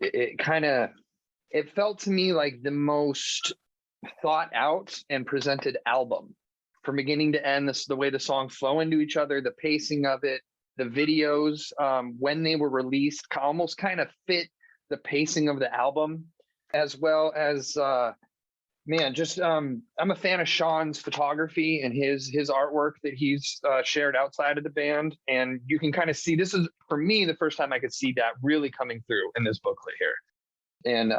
it felt to me like the most thought out and presented album from beginning to end. The way the songs flow into each other, the pacing of it, the videos, when they were released, almost kind of fit the pacing of the album, as well as I'm a fan of Sean's photography and his artwork that he's shared outside of the band, and you can kind of see, this is for me the first time I could see that really coming through in this booklet here. And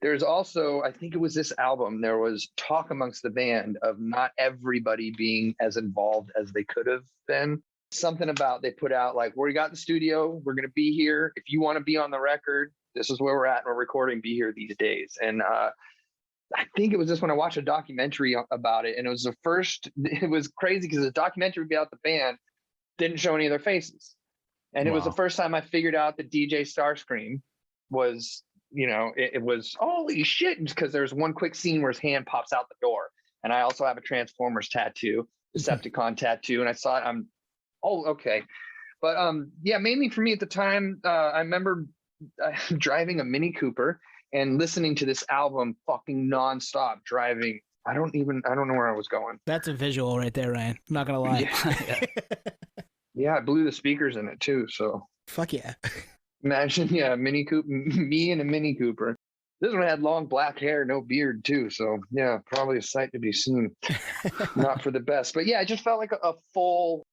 there's also, I think it was this album, there was talk amongst the band of not everybody being as involved as they could have been. Something about, they put out like, we got the studio, we're going to be here. If you want to be on the record, this is where we're at, and we're recording, be here these days. And I think it was just when I watched a documentary about it, and it was crazy because the documentary about the band didn't show any of their faces. And It was the first time I figured out that DJ Starscream was, it was, holy shit, because there's one quick scene where his hand pops out the door. And I also have a Transformers tattoo, Decepticon tattoo, and I saw it, okay. But mainly for me at the time, I remember driving a Mini Cooper and listening to this album fucking nonstop driving. I don't know where I was going. That's a visual right there, Ryan. I'm not gonna lie. Yeah, I blew the speakers in it too. So fuck yeah. Imagine, Mini Cooper, me in a Mini Cooper. This one had long black hair, no beard too. So yeah, probably a sight to be seen. Not for the best, but yeah, it just felt like a full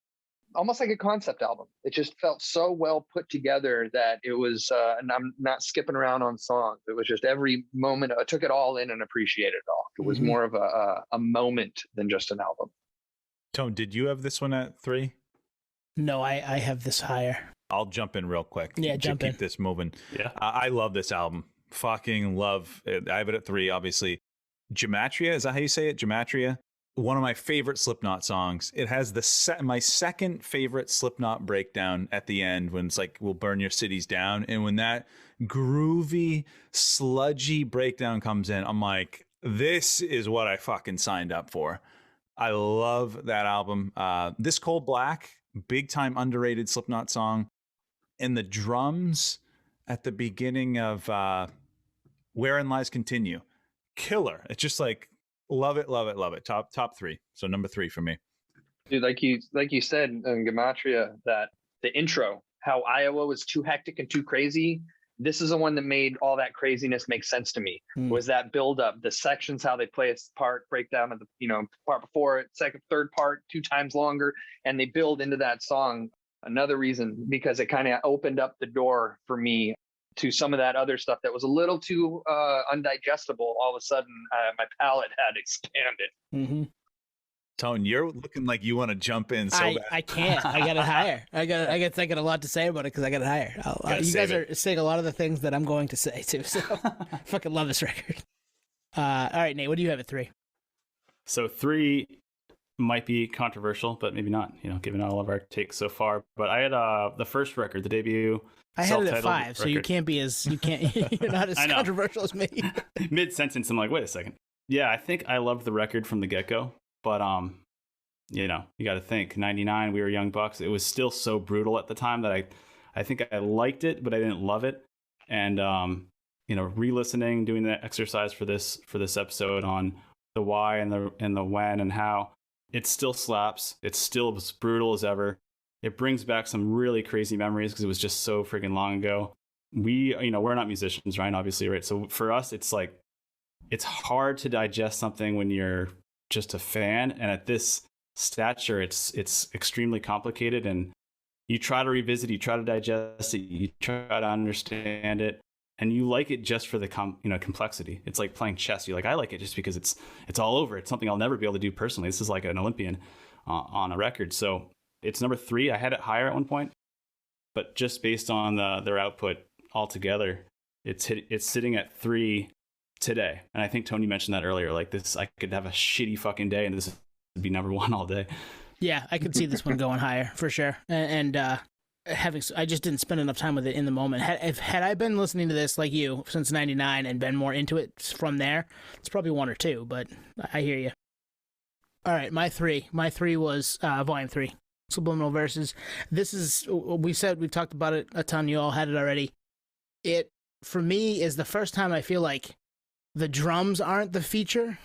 almost like a concept album. It just felt so well put together that it was, and I'm not skipping around on songs. It was just every moment, I took it all in and appreciated it all. It was more of a moment than just an album. Tone, did you have this one at 3? No, I have this higher. I'll jump in real quick. Yeah, jump in. Keep this moving. Yeah. I love this album. Fucking love it. I have it at 3, obviously. Gematria, is that how you say it? Gematria? One of my favorite Slipknot songs. It has my second favorite Slipknot breakdown at the end when it's like, we'll burn your cities down. And when that groovy, sludgy breakdown comes in, I'm like, this is what I fucking signed up for. I love that album. This Cold Black, big time underrated Slipknot song. And the drums at the beginning of Wherein Lies Continue. Killer. It's just like, love it, love it, love it. Top 3. So number 3 for me. Dude, like you said in Gematria, that the intro, how Iowa was too hectic and too crazy. This is the one that made all that craziness make sense to me. Was that build up, the sections, how they play a part, breakdown of the part before it, second, third part, 2 times longer, and they build into that song. Another reason, because it kind of opened up the door for me to some of that other stuff that was a little too undigestible. All of a sudden, my palate had expanded. Tone, you're looking like you want to jump in so bad. I can't. I got it higher. I got a lot to say about it because I got it higher. You guys are saying a lot of the things that I'm going to say too. So I fucking love this record. All right, Nate, what do you have at 3? So 3 might be controversial, but maybe not, given all of our takes so far. But I had the first record, the debut. I had it at 5, so you can't you're not as controversial as me. Mid-sentence, I'm like, wait a second. Yeah, I think I loved the record from the get-go, but you got to think, 99, we were young bucks. It was still so brutal at the time that I think I liked it, but I didn't love it. And re-listening, doing the exercise for this episode on the why and the when and how, it still slaps. It's still as brutal as ever. It brings back some really crazy memories because it was just so freaking long ago. We're not musicians, Ryan, obviously, right? So for us, it's like, it's hard to digest something when you're just a fan. And at this stature, it's extremely complicated. And you try to revisit, you try to digest it, you try to understand it, and you like it just for the complexity. It's like playing chess. I like it just because it's all over. It's something I'll never be able to do personally. This is like an Olympian on a record. So it's number 3. I had it higher at one point, but just based on their output altogether, it's sitting at 3 today. And I think Tony mentioned that earlier. Like this, I could have a shitty fucking day, and this would be number 1 all day. Yeah, I could see this one going higher for sure. And I just didn't spend enough time with it in the moment. Had I been listening to this like you since '99 and been more into it from there, it's probably 1 or 2. But I hear you. All right, my 3 was Volume 3. Subliminal Verses. This is, we've talked about it a ton. You all had it already. It, for me, is the first time I feel like the drums aren't the feature.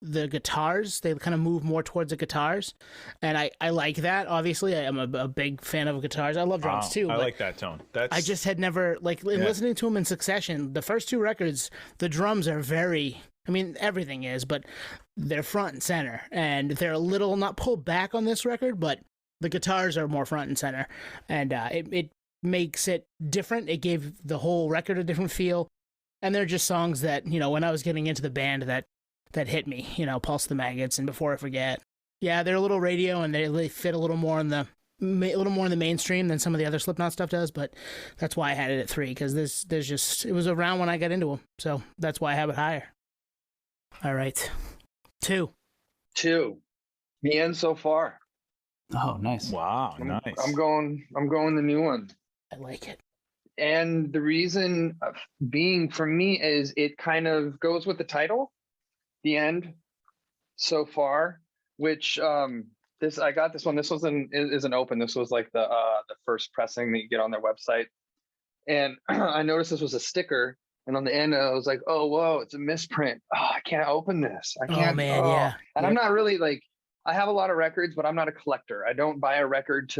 The guitars, they kind of move more towards the guitars. And I like that, obviously. I am a big fan of guitars. I love drums too. I like that tone. I just had never, listening to them in succession, the first 2 records, the drums are very, everything is, but they're front and center. And they're a little, not pulled back on this record, but the guitars are more front and center, and it makes it different. It gave the whole record a different feel, and they're just songs that, when I was getting into the band that hit me, Pulse the Maggots and Before I Forget. Yeah, they're a little radio, and they fit a little more in the mainstream than some of the other Slipknot stuff does, but that's why I had it at 3, because it was around when I got into them, so that's why I have it higher. All right, 2. The end so far. Oh, nice. Wow, nice. I'm going the new one. I like it. And the reason being for me is it kind of goes with the title, The End So Far, which I got this one. This isn't open. This was like the first pressing that you get on their website. And I noticed this was a sticker, and on the end I was like, oh whoa, it's a misprint. Oh, I can't open this. I can't. Oh man, yeah. And I'm not really I have a lot of records, but I'm not a collector. I don't buy a record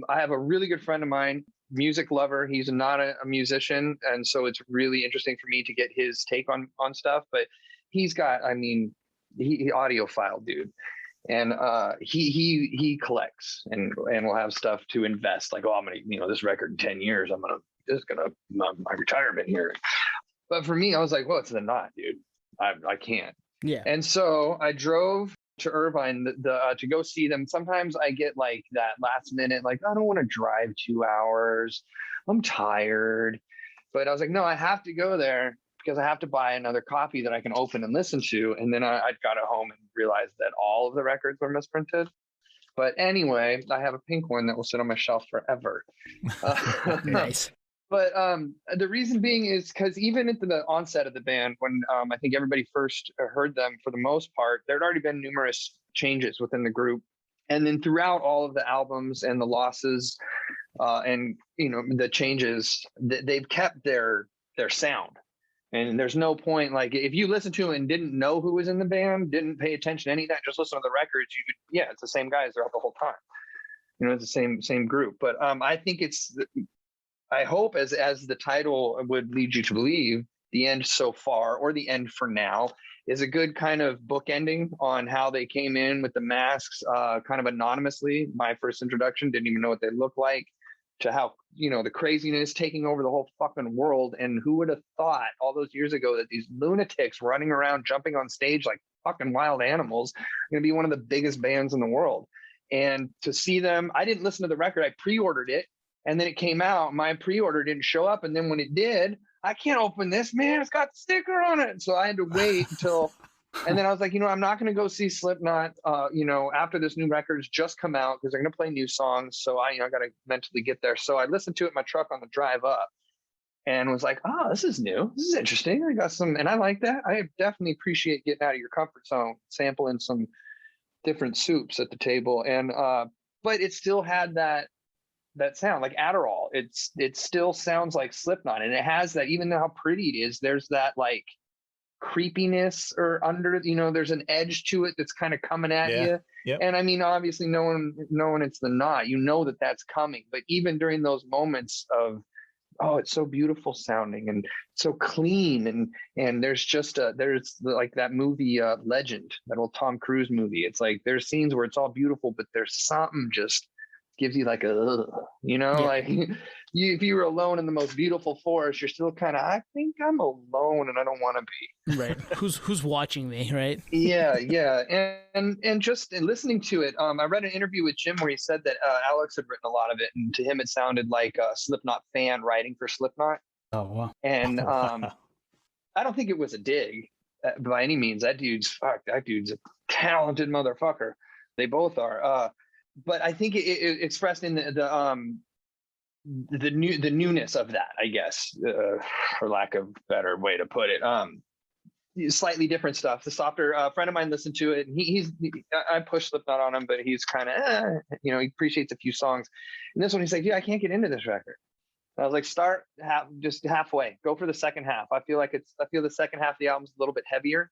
I have a really good friend of mine, music lover. He's not a musician. And so it's really interesting for me to get his take on stuff, but he's got, he audiophile dude. And he collects and will have stuff to invest. Like, oh, I'm gonna, this record in 10 years, this is gonna my retirement here. But for me, I was like, well, it's not, dude. I can't. Yeah. And so I drove to Irvine to go see them. Sometimes I get like that last minute, like, I don't want to drive 2 hours. I'm tired. But I was like, no, I have to go there because I have to buy another copy that I can open and listen to. And then I got it home and realized that all of the records were misprinted. But anyway, I have a pink one that will sit on my shelf forever. Nice. But the reason being is because even at the onset of the band, when I think everybody first heard them, for the most part, there had already been numerous changes within the group. And then throughout all of the albums and the losses and, the changes, they've kept their sound. And there's no point, like, if you listen to it and didn't know who was in the band, didn't pay attention to any of that, just listen to the records, it's the same guys throughout the whole time. It's the same group. But I think I hope, as the title would lead you to believe, the end so far, or the end for now, is a good kind of bookending on how they came in with the masks, kind of anonymously. My first introduction, didn't even know what they looked like, to how, the craziness taking over the whole fucking world. And who would have thought all those years ago that these lunatics running around, jumping on stage like fucking wild animals, are going to be one of the biggest bands in the world. And to see them, I didn't listen to the record. I pre-ordered it. And then it came out. My pre-order didn't show up. And then when it did, I can't open this, man. It's got the sticker on it. So I had to wait until, and then I was like, I'm not going to go see Slipknot, after this new record's just come out, because they're going to play new songs. So I got to mentally get there. So I listened to it in my truck on the drive up and was like, oh, this is new. This is interesting. I got some, and I like that. I definitely appreciate getting out of your comfort zone, sampling some different soups at the table. And, but it still had that sound, like Adderall. It still sounds like Slipknot, and it has that, even though how pretty it is, there's that like creepiness or under, there's an edge to it that's kind of coming at you. Yep. And I mean, obviously knowing it's the knot, that's coming. But even during those moments of, oh, it's so beautiful sounding and so clean, and there's like that movie Legend, that old Tom Cruise movie. It's like there's scenes where it's all beautiful, but there's something just gives you like like if you were alone in the most beautiful forest, you're still kind of, I think I'm alone and I don't want to be. Right. Who's watching me, right? Yeah. And just listening to it, I read an interview with Jim where he said that Alex had written a lot of it, and to him it sounded like a Slipknot fan writing for Slipknot. Oh, wow. And I don't think it was a dig by any means. That dude's a talented motherfucker. They both are. But I think it expressed in the newness of that, I guess, for lack of better way to put it. Slightly different stuff. The softer, friend of mine listened to it, and I pushed Slipknot on him, but he's kind of, he appreciates a few songs. And this one, he's like, yeah, I can't get into this record. And I was like, start just halfway, go for the second half. I feel the second half of the album's a little bit heavier,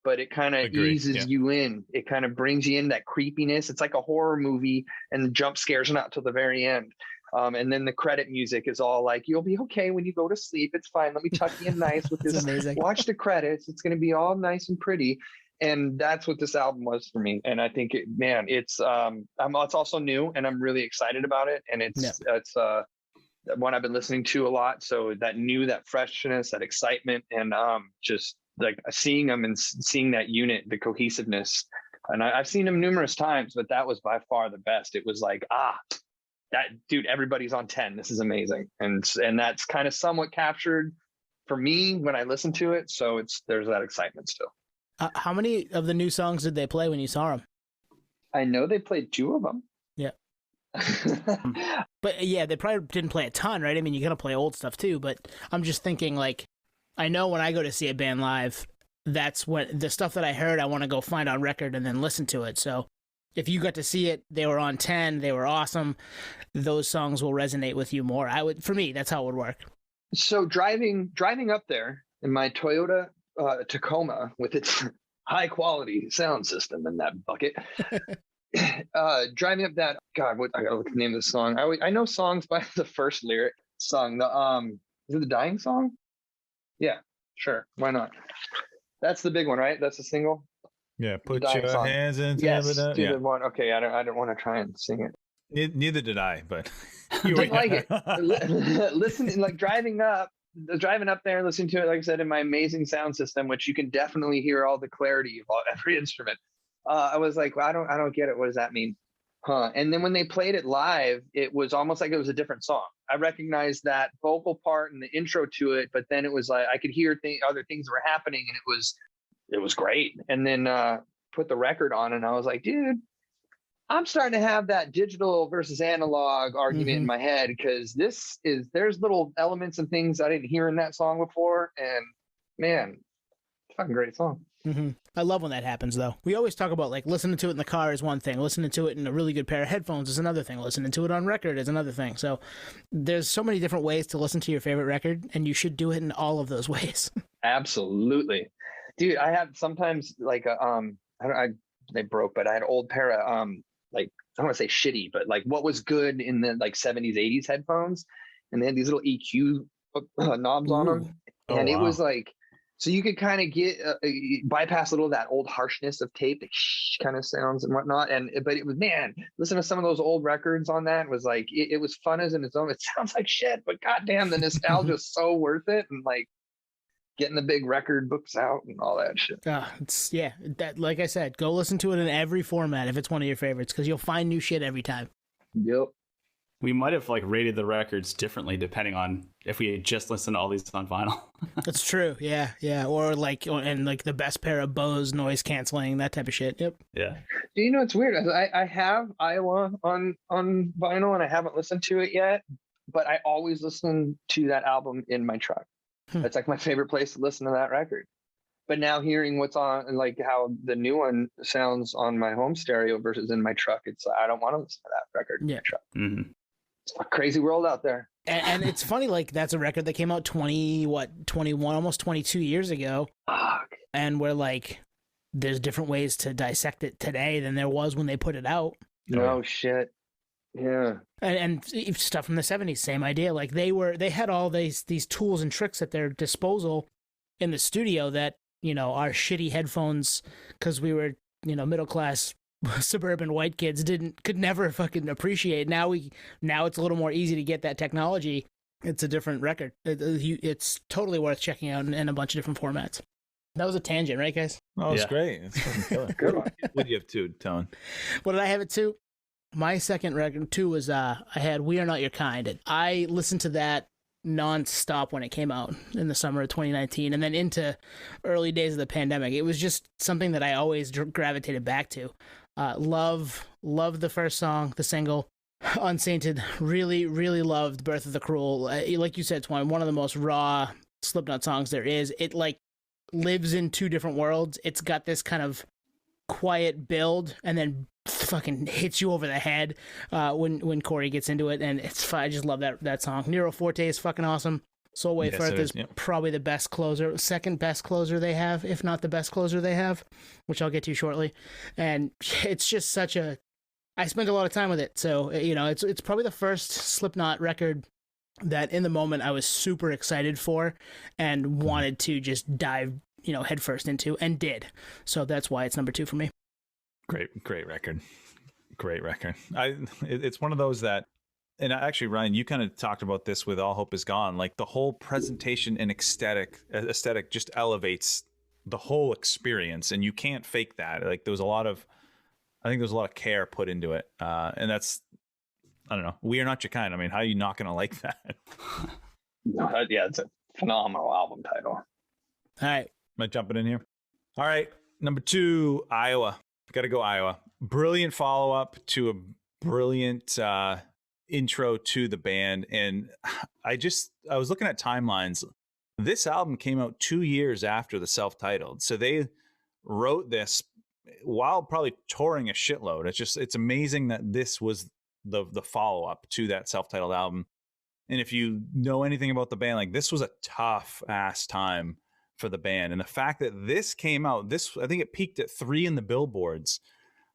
but it kind of eases you in. It kind of brings you in that creepiness. It's like a horror movie, and the jump scares not till the very end. And then the credit music is all like, you'll be okay when you go to sleep. It's fine. Let me tuck you in nice with this. Amazing. Watch the credits. It's going to be all nice and pretty. And that's what this album was for me. And I think it's also new, and I'm really excited about it. And it's one I've been listening to a lot. So that freshness, that excitement, and just like seeing them and seeing that unit, the cohesiveness. And I've seen them numerous times, but that was by far the best. It was like, that dude, everybody's on 10. This is amazing. And that's kind of somewhat captured for me when I listen to it. So there's that excitement still. How many of the new songs did they play when you saw them? I know they played 2 of them. Yeah. But yeah, they probably didn't play a ton, right? I mean, you gotta play old stuff too, but I'm just thinking, like, I know when I go to see a band live, that's when the stuff that I heard, I want to go find on record and then listen to it. So if you got to see it, they were on 10, they were awesome, those songs will resonate with you more. For me, that's how it would work. So driving up there in my Toyota Tacoma with its high quality sound system in that bucket, driving up that, God, I gotta look at the name of the song. I know songs by the first lyric song. Is it the Dying song? Yeah, sure. Why not? That's the big one, right? That's the single. Yeah, put dying your song. hands into Yes, the do yeah. the one. Okay, I don't want to try and sing it. Neither did I, but Didn't like it. Listening, like driving up there, listening to it, like I said, in my amazing sound system, which you can definitely hear all the clarity of every instrument. I was like, well, I don't get it. What does that mean? Huh? And then when they played it live, it was almost like it was a different song. I recognized that vocal part and the intro to it, but then it was like I could hear other things were happening, and it was great. And then put the record on, and I was like, dude, I'm starting to have that digital versus analog argument in my head, because there's little elements and things I didn't hear in that song before, and man, fucking great song. I love when that happens, though. We always talk about like listening to it in the car is one thing, listening to it in a really good pair of headphones is another thing, listening to it on record is another thing. So there's so many different ways to listen to your favorite record, and you should do it in all of those ways. Absolutely, dude. I have sometimes like they broke, but I had an old pair of like, I don't want to say shitty, but like what was good in the like 70s, 80s headphones, and they had these little EQ knobs on them, and it was like, so you could kind of get bypass a little of that old harshness of tape, like kind of sounds and whatnot. But it was, man, listen to some of those old records on that, was like it was fun as in its own. It sounds like shit, but goddamn, the nostalgia is so worth it. And like getting the big record books out and all that shit. That, like I said, go listen to it in every format if it's one of your favorites, because you'll find new shit every time. Yep. We might have like rated the records differently depending on if we had just listened to all these on vinyl. That's true. Yeah. Or the best pair of Bose noise canceling, that type of shit. Yep. Yeah. Do you know what's weird? I have Iowa on vinyl, and I haven't listened to it yet, but I always listen to that album in my truck. That's like my favorite place to listen to that record. But now hearing what's on, and like how the new one sounds on my home stereo versus in my truck, it's I don't want to listen to that record in my truck. Mm-hmm. It's a crazy world out there. And it's funny, like that's a record that came out 21, almost 22 years ago. Fuck. And we're like, there's different ways to dissect it today than there was when they put it out. No shit. Yeah. And stuff from the 70s, same idea. Like they had all these tools and tricks at their disposal in the studio that, our shitty headphones, because we were, middle class suburban white kids could never fucking appreciate. Now it's a little more easy to get that technology. It's a different record. It's totally worth checking out in a bunch of different formats. That was a tangent, right, guys? Oh, it's great. It's fucking killer. Good one. What do you have too, Tone? What did I have it to? My second record too was I had "We Are Not Your Kind." I listened to that non-stop when it came out in the summer of 2019, and then into early days of the pandemic. It was just something that I always gravitated back to. Love the first song, the single, Unsainted. Really, really loved Birth of the Cruel. Like you said, Twine, one of the most raw Slipknot songs there is. It like lives in two different worlds. It's got this kind of quiet build, and then fucking hits you over the head when Corey gets into it, and it's fun. I just love that song. Nero Forte is fucking awesome. Soul Way Firth is probably the best closer, second best closer they have, if not the best closer they have, which I'll get to shortly. And it's just I spent a lot of time with it, so it's probably the first Slipknot record that in the moment I was super excited for and wanted to just dive headfirst into, and did. So that's why it's number 2 for me. Great record. It's one of those that, and actually, Ryan, you kind of talked about this with All Hope Is Gone. Like the whole presentation and aesthetic just elevates the whole experience, and you can't fake that. Like I think there was a lot of care put into it, and that's, I don't know. We Are Not Your Kind. I mean, how are you not going to like that? No, yeah, it's a phenomenal album title. All right. Am I jumping in here? All right. Number 2, Iowa. Got to go Iowa. Brilliant follow-up to a brilliant intro to the band. And I was looking at timelines. This album came out 2 years after the self-titled. So they wrote this while probably touring a shitload. It's amazing that this was the follow-up to that self-titled album. And if you know anything about the band, like this was a tough ass time for the band. And the fact that this came out, I think it peaked at 3 in the billboards.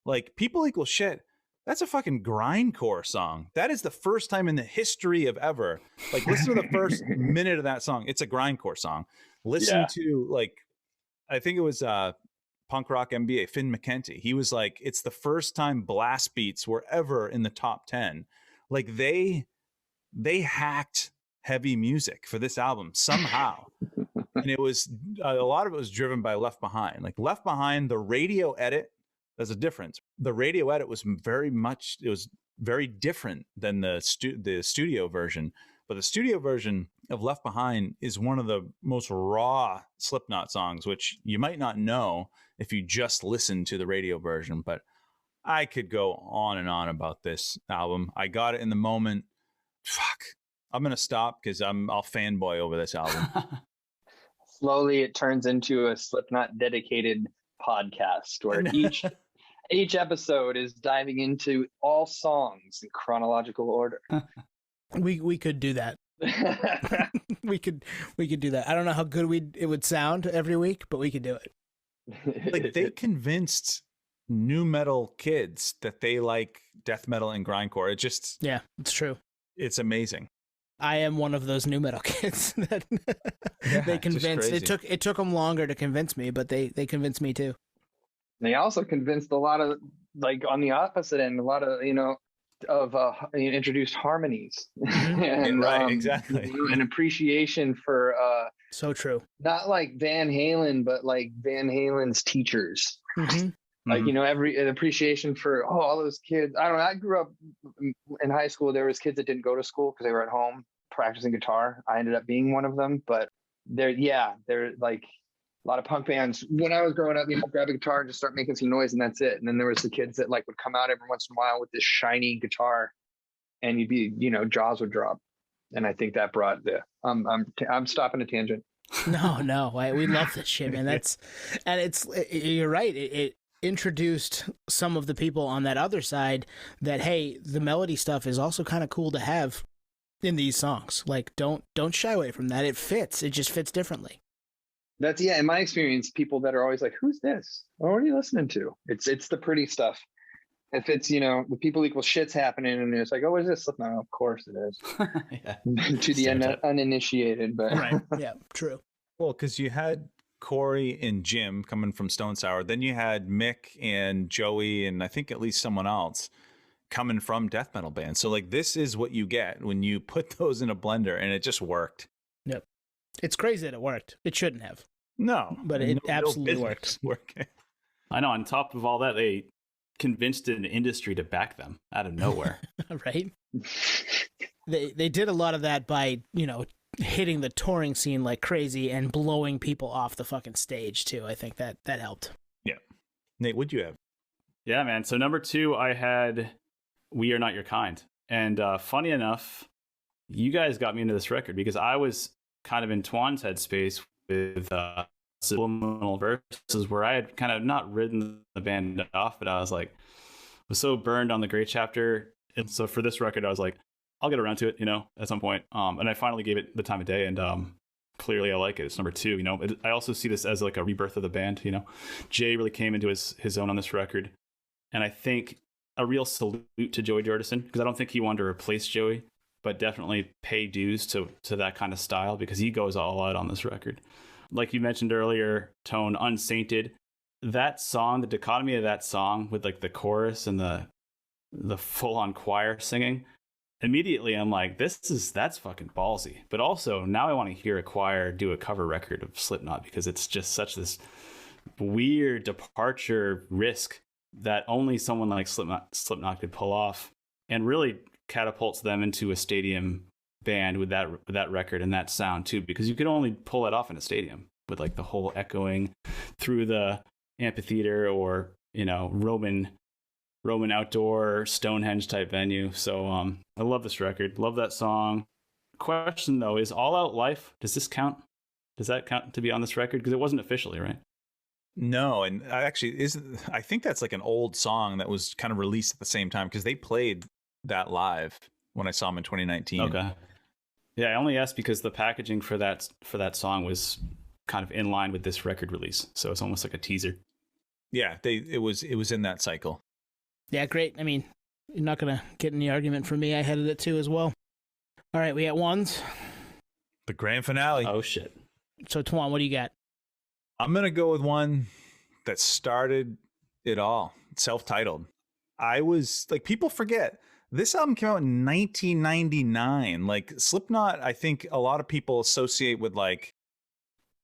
Like People Equal Shit, that's a fucking grindcore song. That is the first time in the history of ever. Like listen to the first minute of that song. It's a grindcore song. Listen to like, I think it was punk rock MBA, Finn McKenty. He was like, it's the first time blast beats were ever in the top 10. Like they hacked heavy music for this album somehow. And it was a lot of it was driven by Left Behind. Like Left Behind, the radio edit, there's a difference. The radio edit was very different than the studio version. But the studio version of Left Behind is one of the most raw Slipknot songs, which you might not know if you just listen to the radio version. But I could go on and on about this album. I got it in the moment. Fuck. I'm going to stop because I'll fanboy over this album. Slowly it turns into a Slipknot dedicated podcast where each episode is diving into all songs in chronological order. We could do that. we could do that. I don't know how good it would sound every week, but we could do it. Like they convinced nu metal kids that they like death metal and grindcore. Yeah, it's true. It's amazing. I am one of those nu metal kids that they convinced. It took them longer to convince me, but they convinced me too. They also convinced a lot of, like, on the opposite end, a lot of, introduced harmonies. And, right, exactly. An appreciation for so true. Not like Van Halen, but like Van Halen's teachers. Mm-hmm. Like, an appreciation for all those kids. I don't know. I grew up in high school. There was kids that didn't go to school because they were at home practicing guitar. I ended up being one of them. But they're like a lot of punk bands. When I was growing up, grab a guitar and just start making some noise, and that's it. And then there was the kids that like would come out every once in a while with this shiny guitar, and you'd be, jaws would drop. And I think that brought I'm stopping a tangent. No, we love this shit, man. You're right. It introduced some of the people on that other side that, hey, the melody stuff is also kind of cool to have in these songs. Like, don't shy away from that. It fits. It just fits differently. That's, in my experience, people that are always like, who's this? What are you listening to? It's the pretty stuff. If it's, the people equal shit's happening and it's like, oh, what is this? No, of course it is. To the uninitiated, but right. Yeah, true. Well, because you had Corey and Jim coming from Stone Sour. Then you had Mick and Joey and I think at least someone else coming from death metal bands. So like this is what you get when you put those in a blender, and it just worked. Yep. It's crazy that it worked. It shouldn't have. No. But it absolutely worked. I know. On top of all that, they convinced an industry to back them out of nowhere. Right? They did a lot of that by, hitting the touring scene like crazy and blowing people off the fucking stage too. I think that helped. Yeah. Nate, what'd you have? Yeah, man. So number 2, I had We Are Not Your Kind. And funny enough, you guys got me into this record because I was kind of in Twan's headspace with Subliminal Verses, where I had kind of not written the band off, but I was like, was so burned on the Great Chapter. And so for this record, I was like, I'll get around to it, at some point. And I finally gave it the time of day, and clearly I like it. It's number 2, I also see this as like a rebirth of the band, Jay really came into his own on this record. And I think a real salute to Joey Jordison, because I don't think he wanted to replace Joey, but definitely pay dues to that kind of style, because he goes all out on this record. Like you mentioned earlier, Tone, Unsainted, that song, the dichotomy of that song with like the chorus and the full-on choir singing, immediately I'm like, that's fucking ballsy. But also now I want to hear a choir do a cover record of Slipknot, because it's just such this weird departure risk that only someone like Slipknot could pull off, and really catapults them into a stadium band with that record and that sound too, because you could only pull it off in a stadium with like the whole echoing through the amphitheater or Roman outdoor Stonehenge type venue. So I love this record, love that song. Question though, is All Out Life, does that count to be on this record? Because it wasn't officially, right? No, and I think that's like an old song that was kind of released at the same time, because they played that live when I saw them in 2019. Okay. Yeah, I only asked because the packaging for that song was kind of in line with this record release, so it's almost like a teaser. Yeah, it was in that cycle. Yeah, great. I mean, you're not gonna get any argument from me. I headed it too as well. All right, we got ones. The grand finale. Oh shit. So Twan, what do you got? I'm gonna go with one that started it all, self-titled. I was like, people forget this album came out in 1999. Like Slipknot, I think a lot of people associate with like,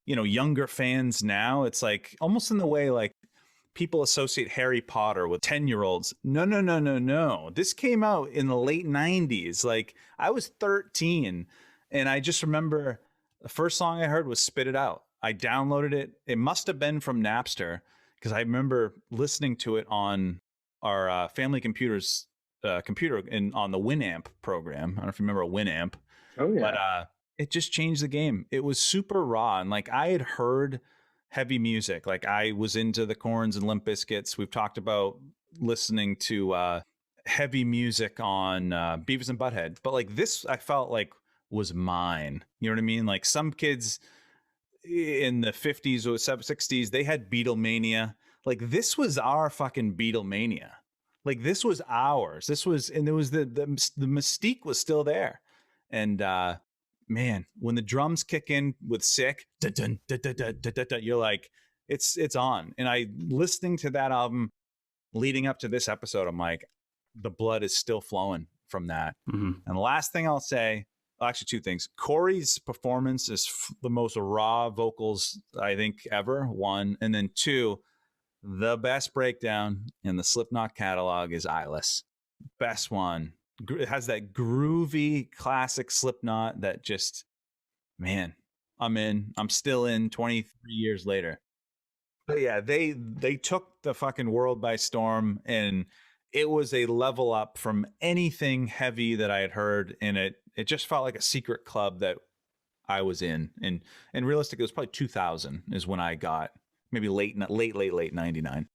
you know, younger fans now. It's like almost in the way like people associate Harry Potter with 10-year-olds. No. This came out in the late 90s. Like I was 13 and I just remember the first song I heard was Spit It Out. I downloaded it. It must have been from Napster because I remember listening to it on our family computer's computer on the Winamp program. I don't know if you remember a Winamp. Oh yeah. But it just changed the game. It was super raw. And like I had heard heavy music. Like I was into the Corns and Limp Bizkits. We've talked about listening to heavy music on Beavis and Butthead. But like this, I felt like was mine. You know what I mean? Like some kids in the 50s or 60s, they had Beatlemania. Like this was our fucking Beatlemania. Like this was ours. This was, and there was the mystique was still there. And man, when the drums kick in with Sick, you're like, it's on. And I listening to that album leading up to this episode, I'm like, the blood is still flowing from that. Mm-hmm. And the last thing I'll say, actually two things. Corey's performance is the most raw vocals I think ever, one. And then two, the best breakdown in the Slipknot catalog is Eyeless. Best one. It has that groovy classic Slipknot that just, man, I'm in. I'm still in 23 years later. But yeah, they took the fucking world by storm, and it was a level up from anything heavy that I had heard, and it just felt like a secret club that I was in. And realistically, it was probably 2000 is when I got maybe late 99.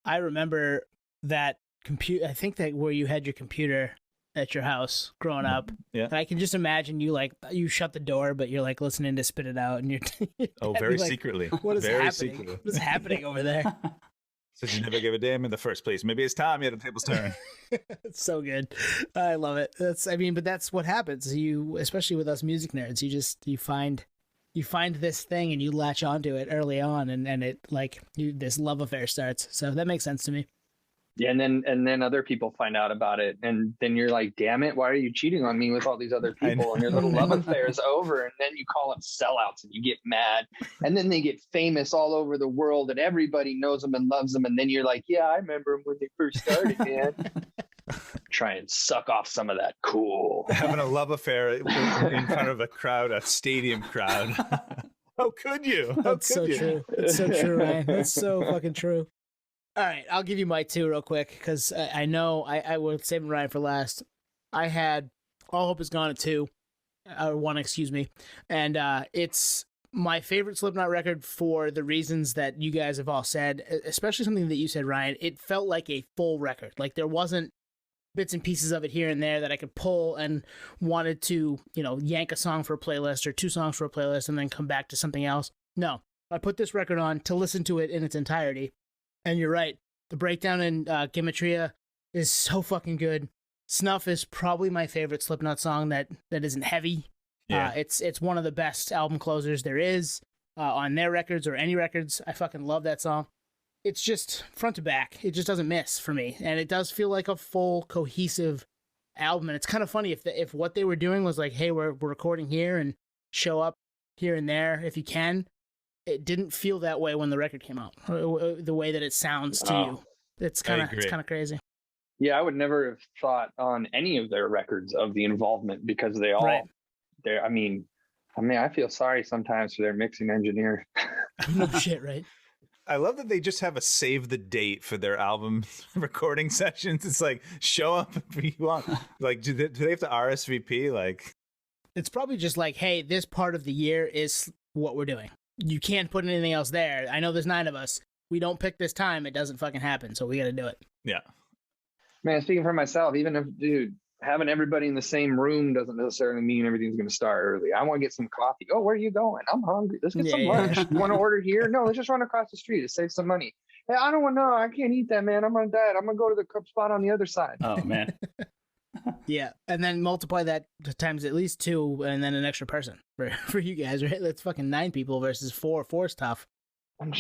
I remember that computer. I think that where you had your computer at your house growing up. Yeah. And I can just imagine you like you shut the door, but you're like listening to Spit It Out, and you're very like, secretly. What is very happening? secretly. What is happening over there? Says you never gave a damn in the first place. Maybe it's time you had a table's turn. It's so good. I love it. But that's what happens. You, especially with us music nerds, you find this thing and you latch onto it early on, and it like this love affair starts. So that makes sense to me. Yeah, and then other people find out about it, and then you're like, damn it, why are you cheating on me with all these other people? And your little love affair is over, and then you call them sellouts and you get mad, and then they get famous all over the world and everybody knows them and loves them, and then you're like, yeah, I remember them when they first started, man. Try and suck off some of that cool. Having a love affair in front of a crowd, a stadium crowd. How could you? That's so true. It's so true, Ryan. That's so fucking true. All right, I'll give you my two real quick because I know I will save Ryan for last. I had All Hope Is Gone at 2, or 1, excuse me, and it's my favorite Slipknot record for the reasons that you guys have all said, especially something that you said, Ryan. It felt like a full record. Like there wasn't bits and pieces of it here and there that I could pull and wanted to, yank a song for a playlist or 2 songs for a playlist and then come back to something else. No, I put this record on to listen to it in its entirety. And you're right. The breakdown in Gematria is so fucking good. Snuff is probably my favorite Slipknot song that isn't heavy. Yeah. It's one of the best album closers there is on their records or any records. I fucking love that song. It's just front to back. It just doesn't miss for me. And it does feel like a full, cohesive album. And it's kind of funny if what they were doing was like, hey, we're recording here and show up here and there if you can. It didn't feel that way when the record came out. The way that it sounds to you, it's kind of crazy. Yeah, I would never have thought on any of their records of the involvement because they all. Right. I mean, I feel sorry sometimes for their mixing engineer. No shit, right? I love that they just have a save the date for their album recording sessions. It's like show up if you want. Like, do they have to RSVP? Like, it's probably just like, hey, this part of the year is what we're doing. You can't put anything else there. I know there's 9 of us. We don't pick this time, it doesn't fucking happen. So we got to do it. Yeah. Man, speaking for myself, even if, having everybody in the same room doesn't necessarily mean everything's going to start early. I want to get some coffee. Oh, where are you going? I'm hungry. Let's get some lunch. You want to order here? No, let's just run across the street to save some money. Hey, I don't want to know. I can't eat that, man. I'm on a diet. I'm going to go to the cup spot on the other side. Oh, man. Yeah, and then multiply that times at least 2, and then an extra person for you guys, right? That's fucking 9 people versus 4. 4's tough. I'm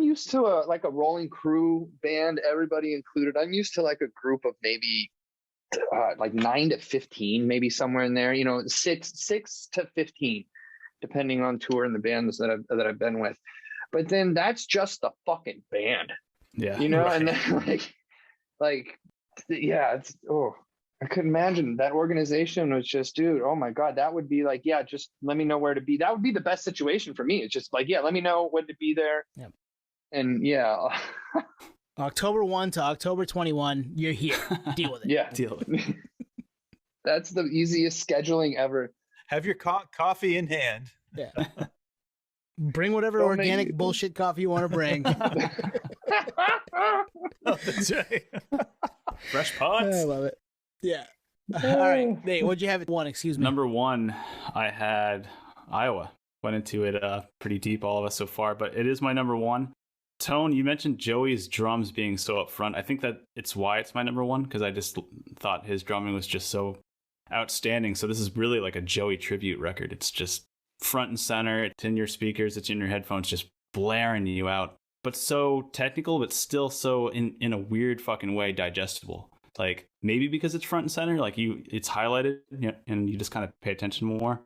used to a rolling crew band, everybody included. I'm used to like a group of maybe like 9 to 15, maybe somewhere in there. 6 to 15, depending on tour and the bands that I've been with. But then that's just the fucking band, Yeah. right. And then it's I couldn't imagine that organization was just, dude, oh my God, that would be like, yeah, just let me know where to be. That would be the best situation for me. It's just like, yeah, let me know when to be there. Yep. And yeah. October 1 to October 21, you're here. Deal with it. Yeah. Deal with it. That's the easiest scheduling ever. Have your coffee in hand. Yeah. Bring whatever organic bullshit coffee you want to bring. Oh, that's right. Fresh pods. I love it. Yeah. All right. Nate, what'd you have at 1? Excuse me. Number 1, I had Iowa. Went into it pretty deep, all of us so far, but it is my number 1. Tone, you mentioned Joey's drums being so up front. I think that it's why it's my number 1, because I just thought his drumming was just so outstanding. So this is really like a Joey tribute record. It's just front and center. It's in your speakers. It's in your headphones, just blaring you out. But so technical, but still so in a weird fucking way digestible. Like maybe because it's front and center, like it's highlighted and you just kind of pay attention more.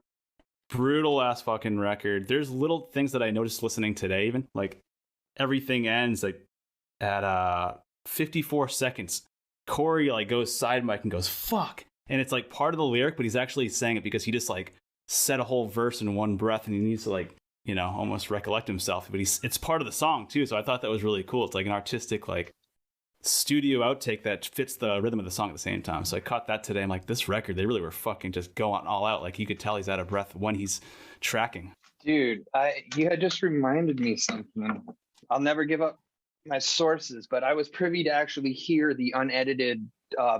Brutal ass fucking record. There's little things that I noticed listening today, even like everything ends like at 54 seconds. Corey like goes side mic and goes fuck, and it's like part of the lyric, but he's actually saying it because he just like said a whole verse in one breath, and he needs to like almost recollect himself. But it's part of the song too, so I thought that was really cool. It's like an artistic like studio outtake that fits the rhythm of the song at the same time. So I caught that today. I'm like, this record, they really were fucking just going all out. Like you could tell he's out of breath when he's tracking. Dude, you had just reminded me something. I'll never give up my sources, but I was privy to actually hear the unedited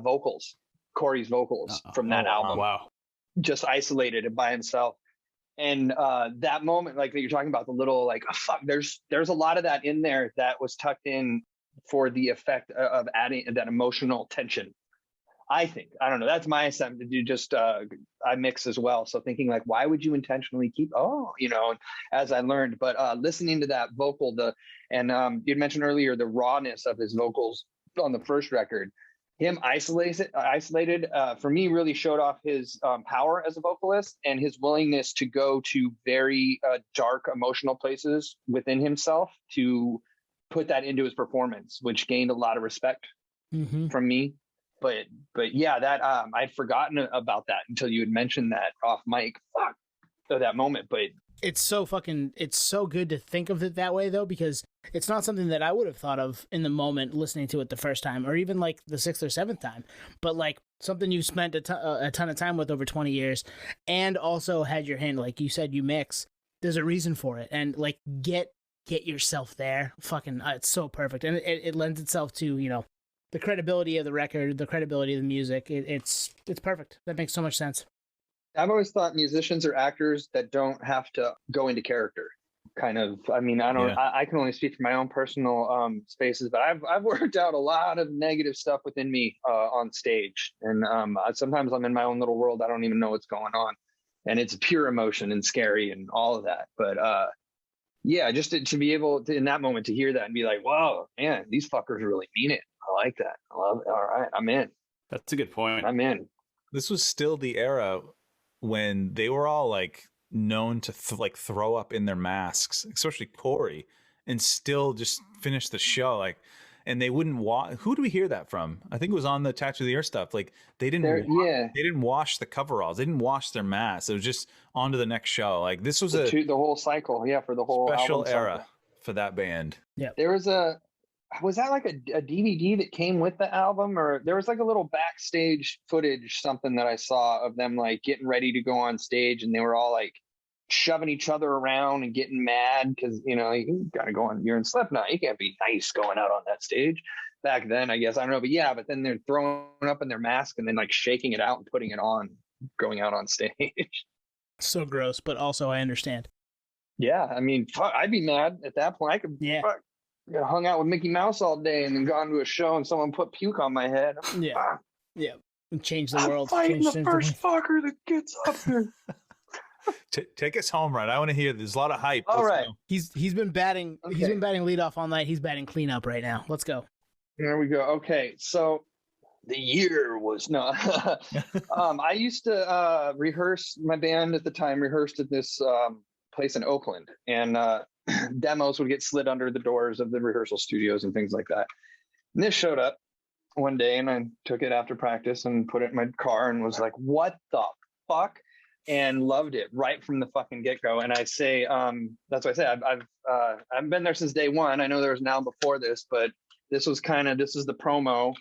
vocals, Corey's vocals from that album. Wow. Just isolated it by himself. And that moment, like that you're talking about, the little like, oh, fuck, there's a lot of that in there that was tucked in for the effect of adding that emotional tension. I think, I don't know, that's my attempt to do. Just I mix as well, so thinking like, why would you intentionally keep as I learned. But listening to that vocal, you'd mentioned earlier the rawness of his vocals on the first record, him isolated for me really showed off his power as a vocalist and his willingness to go to very dark emotional places within himself to put that into his performance, which gained a lot of respect from me. But yeah, that I'd forgotten about that until you had mentioned that off mic. Fuck, that moment. But it's so good to think of it that way though, because it's not something that I would have thought of in the moment listening to it the first time, or even like the 6th or 7th time. But like something you spent a ton of time with over 20 years, and also had your hand, like you said, you mix. There's a reason for it, and like get yourself there. Fucking, it's so perfect, and it lends itself to the credibility of the record, the credibility of the music. It's perfect. That makes so much sense. I've always thought musicians are actors that don't have to go into character. Kind of. I mean, I can only speak for my own personal spaces, but I've worked out a lot of negative stuff within me on stage, and sometimes I'm in my own little world. I don't even know what's going on, and it's pure emotion and scary and all of that. But yeah, just to be able to in that moment to hear that and be like, whoa, man, these fuckers really mean it. I like that. I love it. All right, I'm in. That's a good point. I'm in. This was still the era when they were all like known to throw up in their masks, especially Corey, and still just finish the show. Like, and they wouldn't who do we hear that from? I think it was on the Tattoo of the Ear stuff. Like they didn't wash the coveralls. They didn't wash their masks. It was just on to the next show. Like this was the whole cycle. Yeah. For the whole special era cycle. For that band. Yeah. There was that like a DVD that came with the album, or there was like a little backstage footage, something that I saw of them like getting ready to go on stage, and they were all like shoving each other around and getting mad because you gotta go on. You're in Slipknot, you can't be nice going out on that stage. Back then, I guess, I don't know, but yeah. But then they're throwing up in their mask and then like shaking it out and putting it on, going out on stage. So gross, but also I understand. Yeah, I mean, fuck, I'd be mad at that point. I could, hung out with Mickey Mouse all day and then gone to a show and someone put puke on my head. Yeah, and change the world. I'm fighting the first fucker that gets up here. Take us home, Ryan. I want to hear. There's a lot of hype. All right. He's been batting. Okay. He's been batting leadoff all night. He's batting cleanup right now. Let's go. There we go. Okay, so the year was no. I used to rehearse. My band at the time rehearsed at this place in Oakland, and demos would get slid under the doors of the rehearsal studios and things like that. And this showed up one day, and I took it after practice and put it in my car and was like, "What the fuck?" And loved it right from the fucking get-go. And I say, that's why I say I've been there since day one. I know there was an album before this, but this is the promo.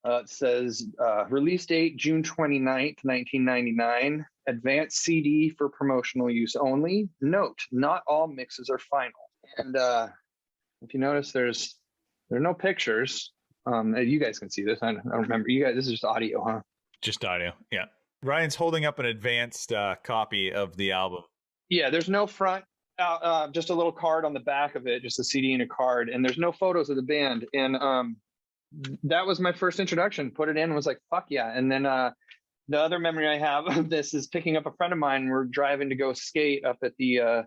It says release date June 29th, 1999. Advanced CD for promotional use only. Note, not all mixes are final. And if you notice, there are no pictures. You guys can see this. I don't remember. You guys, this is just audio, huh? Just audio. Yeah. Ryan's holding up an advanced copy of the album. Yeah, there's no front, just a little card on the back of it, just a CD and a card, and there's no photos of the band. And that was my first introduction. Put it in and was like, fuck yeah. And then the other memory I have of this is picking up a friend of mine. We're driving to go skate up at the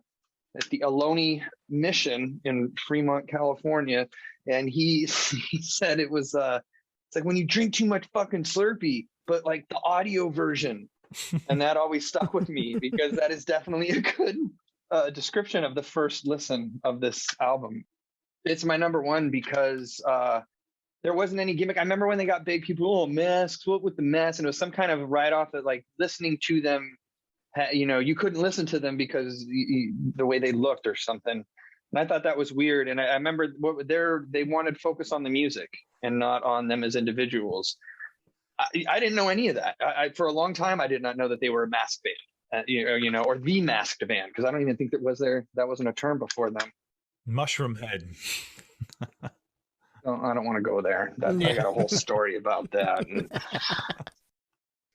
Ohlone Mission in Fremont, California. And he said it was it's like when you drink too much fucking Slurpee, but like the audio version. And that always stuck with me because that is definitely a good description of the first listen of this album. It's my number one because there wasn't any gimmick. I remember when they got big, people, masks, what with the mask? And it was some kind of write-off that like listening to them, you couldn't listen to them because the way they looked or something. And I thought that was weird. And I remember they wanted focus on the music and not on them as individuals. I didn't know any of that. For a long time, I did not know that they were a masked band, or the masked band, because I don't even think that wasn't a term before them. Mushroom Head. I don't want to go there. I got a whole story about that.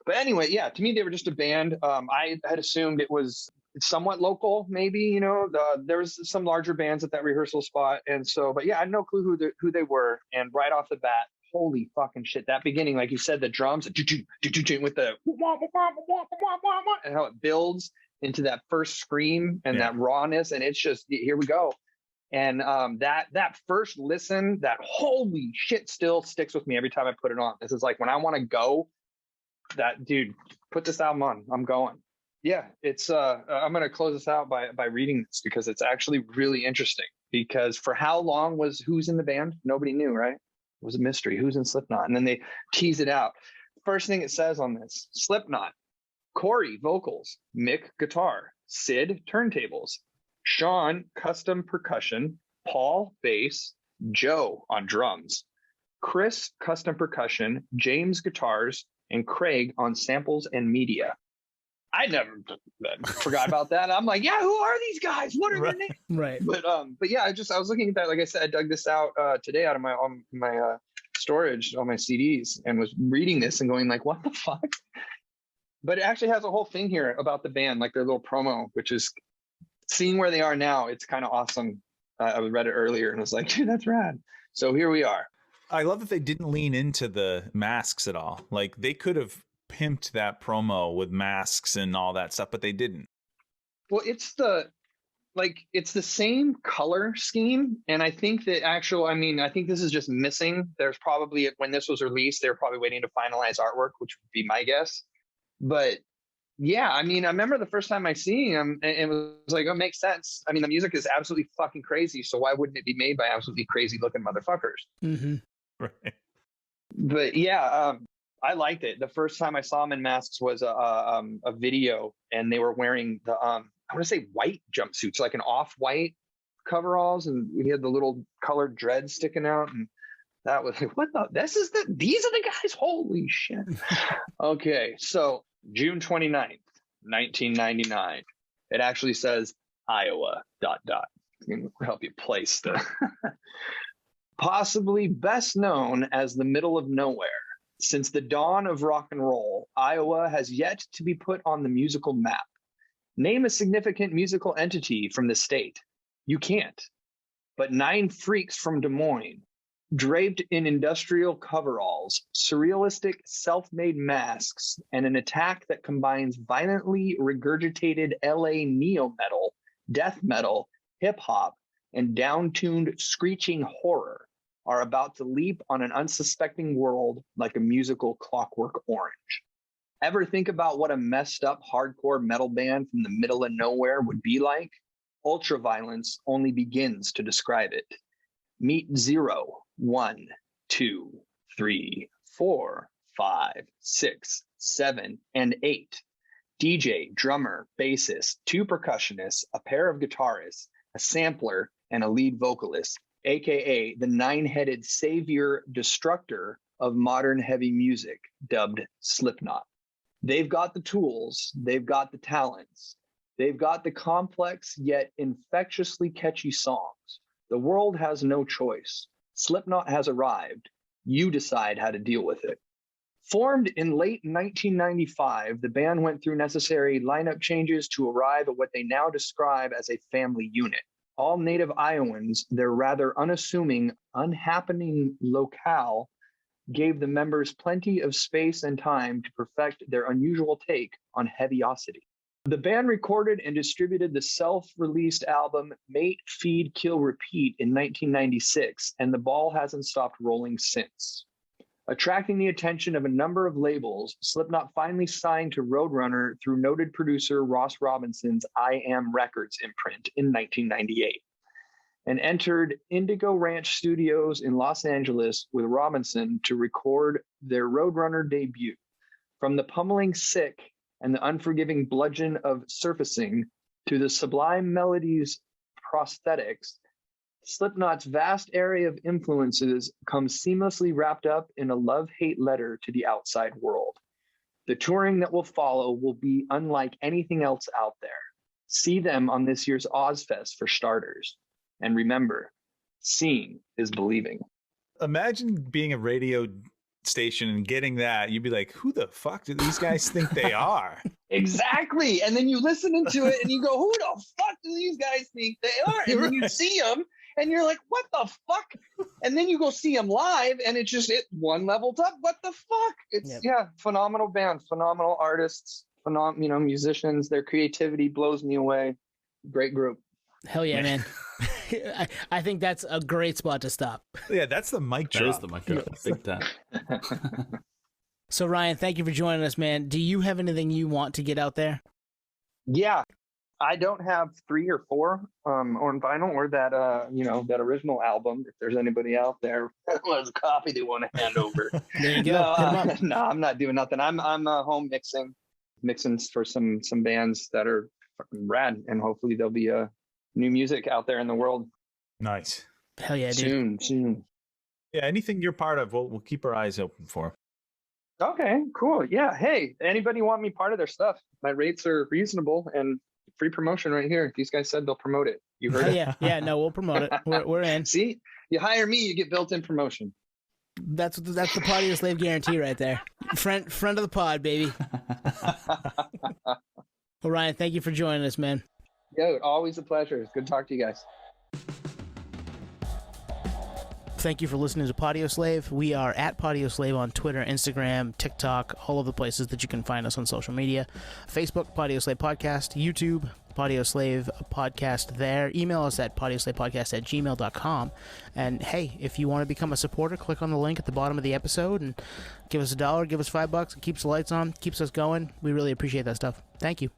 But anyway, yeah, to me, they were just a band. I had assumed it was somewhat local, maybe, there was some larger bands at that rehearsal spot. And so, but yeah, I had no clue who they were. And right off the bat, holy fucking shit. That beginning, like you said, the drums with the and how it builds into that first scream and that rawness. And it's just, here we go. And that first listen, that holy shit still sticks with me every time I put it on. This is like when I want to go, that dude, put this album on, I'm going. Yeah, it's I'm going to close this out by reading this because it's actually really interesting. Because for how long was who's in the band? Nobody knew, right? It was a mystery. Who's in Slipknot? And then they tease it out. First thing it says on this, Slipknot, Corey, vocals, Mick, guitar, Sid, turntables, Sean, custom percussion, Paul, bass, Joe on drums, Chris, custom percussion, James, guitars, and Craig on samples and media. I never forgot about that. I'm like, yeah, who are these guys? What are their names? Right. But yeah, I was looking at that. Like I said, I dug this out today out of my storage, all my CDs, and was reading this and going like, what the fuck? But it actually has a whole thing here about the band, like their little promo, which is seeing where they are now. It's kind of awesome. I read it earlier and was like, dude, that's rad. So here we are. I love that they didn't lean into the masks at all. Like they could have pimped that promo with masks and all that stuff, but they didn't. Well, it's the same color scheme. And I think that I think this is just missing. There's probably, when this was released, they were probably waiting to finalize artwork, which would be my guess. But yeah, I remember the first time I seen them, and it was like, it makes sense. The music is absolutely fucking crazy. So why wouldn't it be made by absolutely crazy looking motherfuckers? Mm-hmm. Right. But yeah, I liked it. The first time I saw them in masks was a video, and they were wearing the I want to say white jumpsuits, like an off-white coveralls, and we had the little colored dreads sticking out, and that was like, what the? These are the guys. Holy shit! Okay, so June 29th, 1999. It actually says Iowa. ... Help you place the. Possibly best known as the middle of nowhere. Since the dawn of rock and roll, Iowa has yet to be put on the musical map. Name a significant musical entity from the state. You can't. But 9 freaks from Des Moines, Draped in industrial coveralls, surrealistic self-made masks, and an attack that combines violently regurgitated LA neo-metal, death metal, hip-hop, and down-tuned screeching horror are about to leap on an unsuspecting world like a musical Clockwork Orange. Ever think about what a messed up hardcore metal band from the middle of nowhere would be like? Ultraviolence only begins to describe it. Meet 0, 1, 2, 3, 4, 5, 6, 7, and 8. DJ, drummer, bassist, 2 percussionists, a pair of guitarists, a sampler, and a lead vocalist, aka the 9-headed savior destructor of modern heavy music, dubbed Slipknot. They've got the tools, they've got the talents, they've got the complex yet infectiously catchy songs. The world has no choice. Slipknot has arrived. You decide how to deal with it. Formed in late 1995, the band went through necessary lineup changes to arrive at what they now describe as a family unit. All native Iowans, their rather unassuming, unhappening locale gave the members plenty of space and time to perfect their unusual take on heaviosity. The band recorded and distributed the self-released album Mate, Feed, Kill, Repeat in 1996, and the ball hasn't stopped rolling since. Attracting the attention of a number of labels, Slipknot finally signed to Roadrunner through noted producer Ross Robinson's I Am Records imprint in 1998, and entered Indigo Ranch Studios in Los Angeles with Robinson to record their Roadrunner debut. From the pummeling Sick and the unforgiving bludgeon of Surfacing to the sublime melodies prosthetics, Slipknot's vast array of influences comes seamlessly wrapped up in a love-hate letter to the outside world. The touring that will follow will be unlike anything else out there. See them on this year's Ozfest for starters. And remember, seeing is believing. Imagine being a radio station and getting that. You'd be like, who the fuck do these guys think they are? Exactly. And then you listen into it and you go, who the fuck do these guys think they are? And then you see them and you're like, what the fuck? And then you go see them live and it's just one level up. What the fuck? It's phenomenal band, phenomenal artists, musicians. Their creativity blows me away. Great group. Hell yeah, man. I think that's a great spot to stop. Yeah, that's the mic drop. That is the mic drop. Big time. So Ryan, thank you for joining us, man. Do you have anything you want to get out there? Yeah, I don't have 3 or 4 on vinyl or that that original album. If there's anybody out there who has a copy they want to hand over, there you go. No, I'm not doing nothing. I'm home mixing for some bands that are fucking rad, and hopefully there'll be new music out there in the world. Nice. Hell yeah, dude. Soon. Yeah, anything you're part of, we'll keep our eyes open for. Okay, cool. Yeah. Hey, anybody want me part of their stuff? My rates are reasonable and free promotion right here. These guys said they'll promote it. You heard it? Yeah. No, we'll promote it. We're in. See, you hire me, you get built-in promotion. That's the Podioslave guarantee right there. Friend of the pod, baby. Well, Ryan, thank you for joining us, man. Yo, always a pleasure. It's good to talk to you guys. Thank you for listening to Podioslave. We are at Podioslave on Twitter, Instagram, TikTok, all of the places that you can find us on social media. Facebook, Podioslave Podcast. YouTube, Podioslave Podcast there. Email us at podioslavepodcast@gmail.com. And hey, if you want to become a supporter, click on the link at the bottom of the episode and give us $1, give us $5. It keeps the lights on, keeps us going. We really appreciate that stuff. Thank you.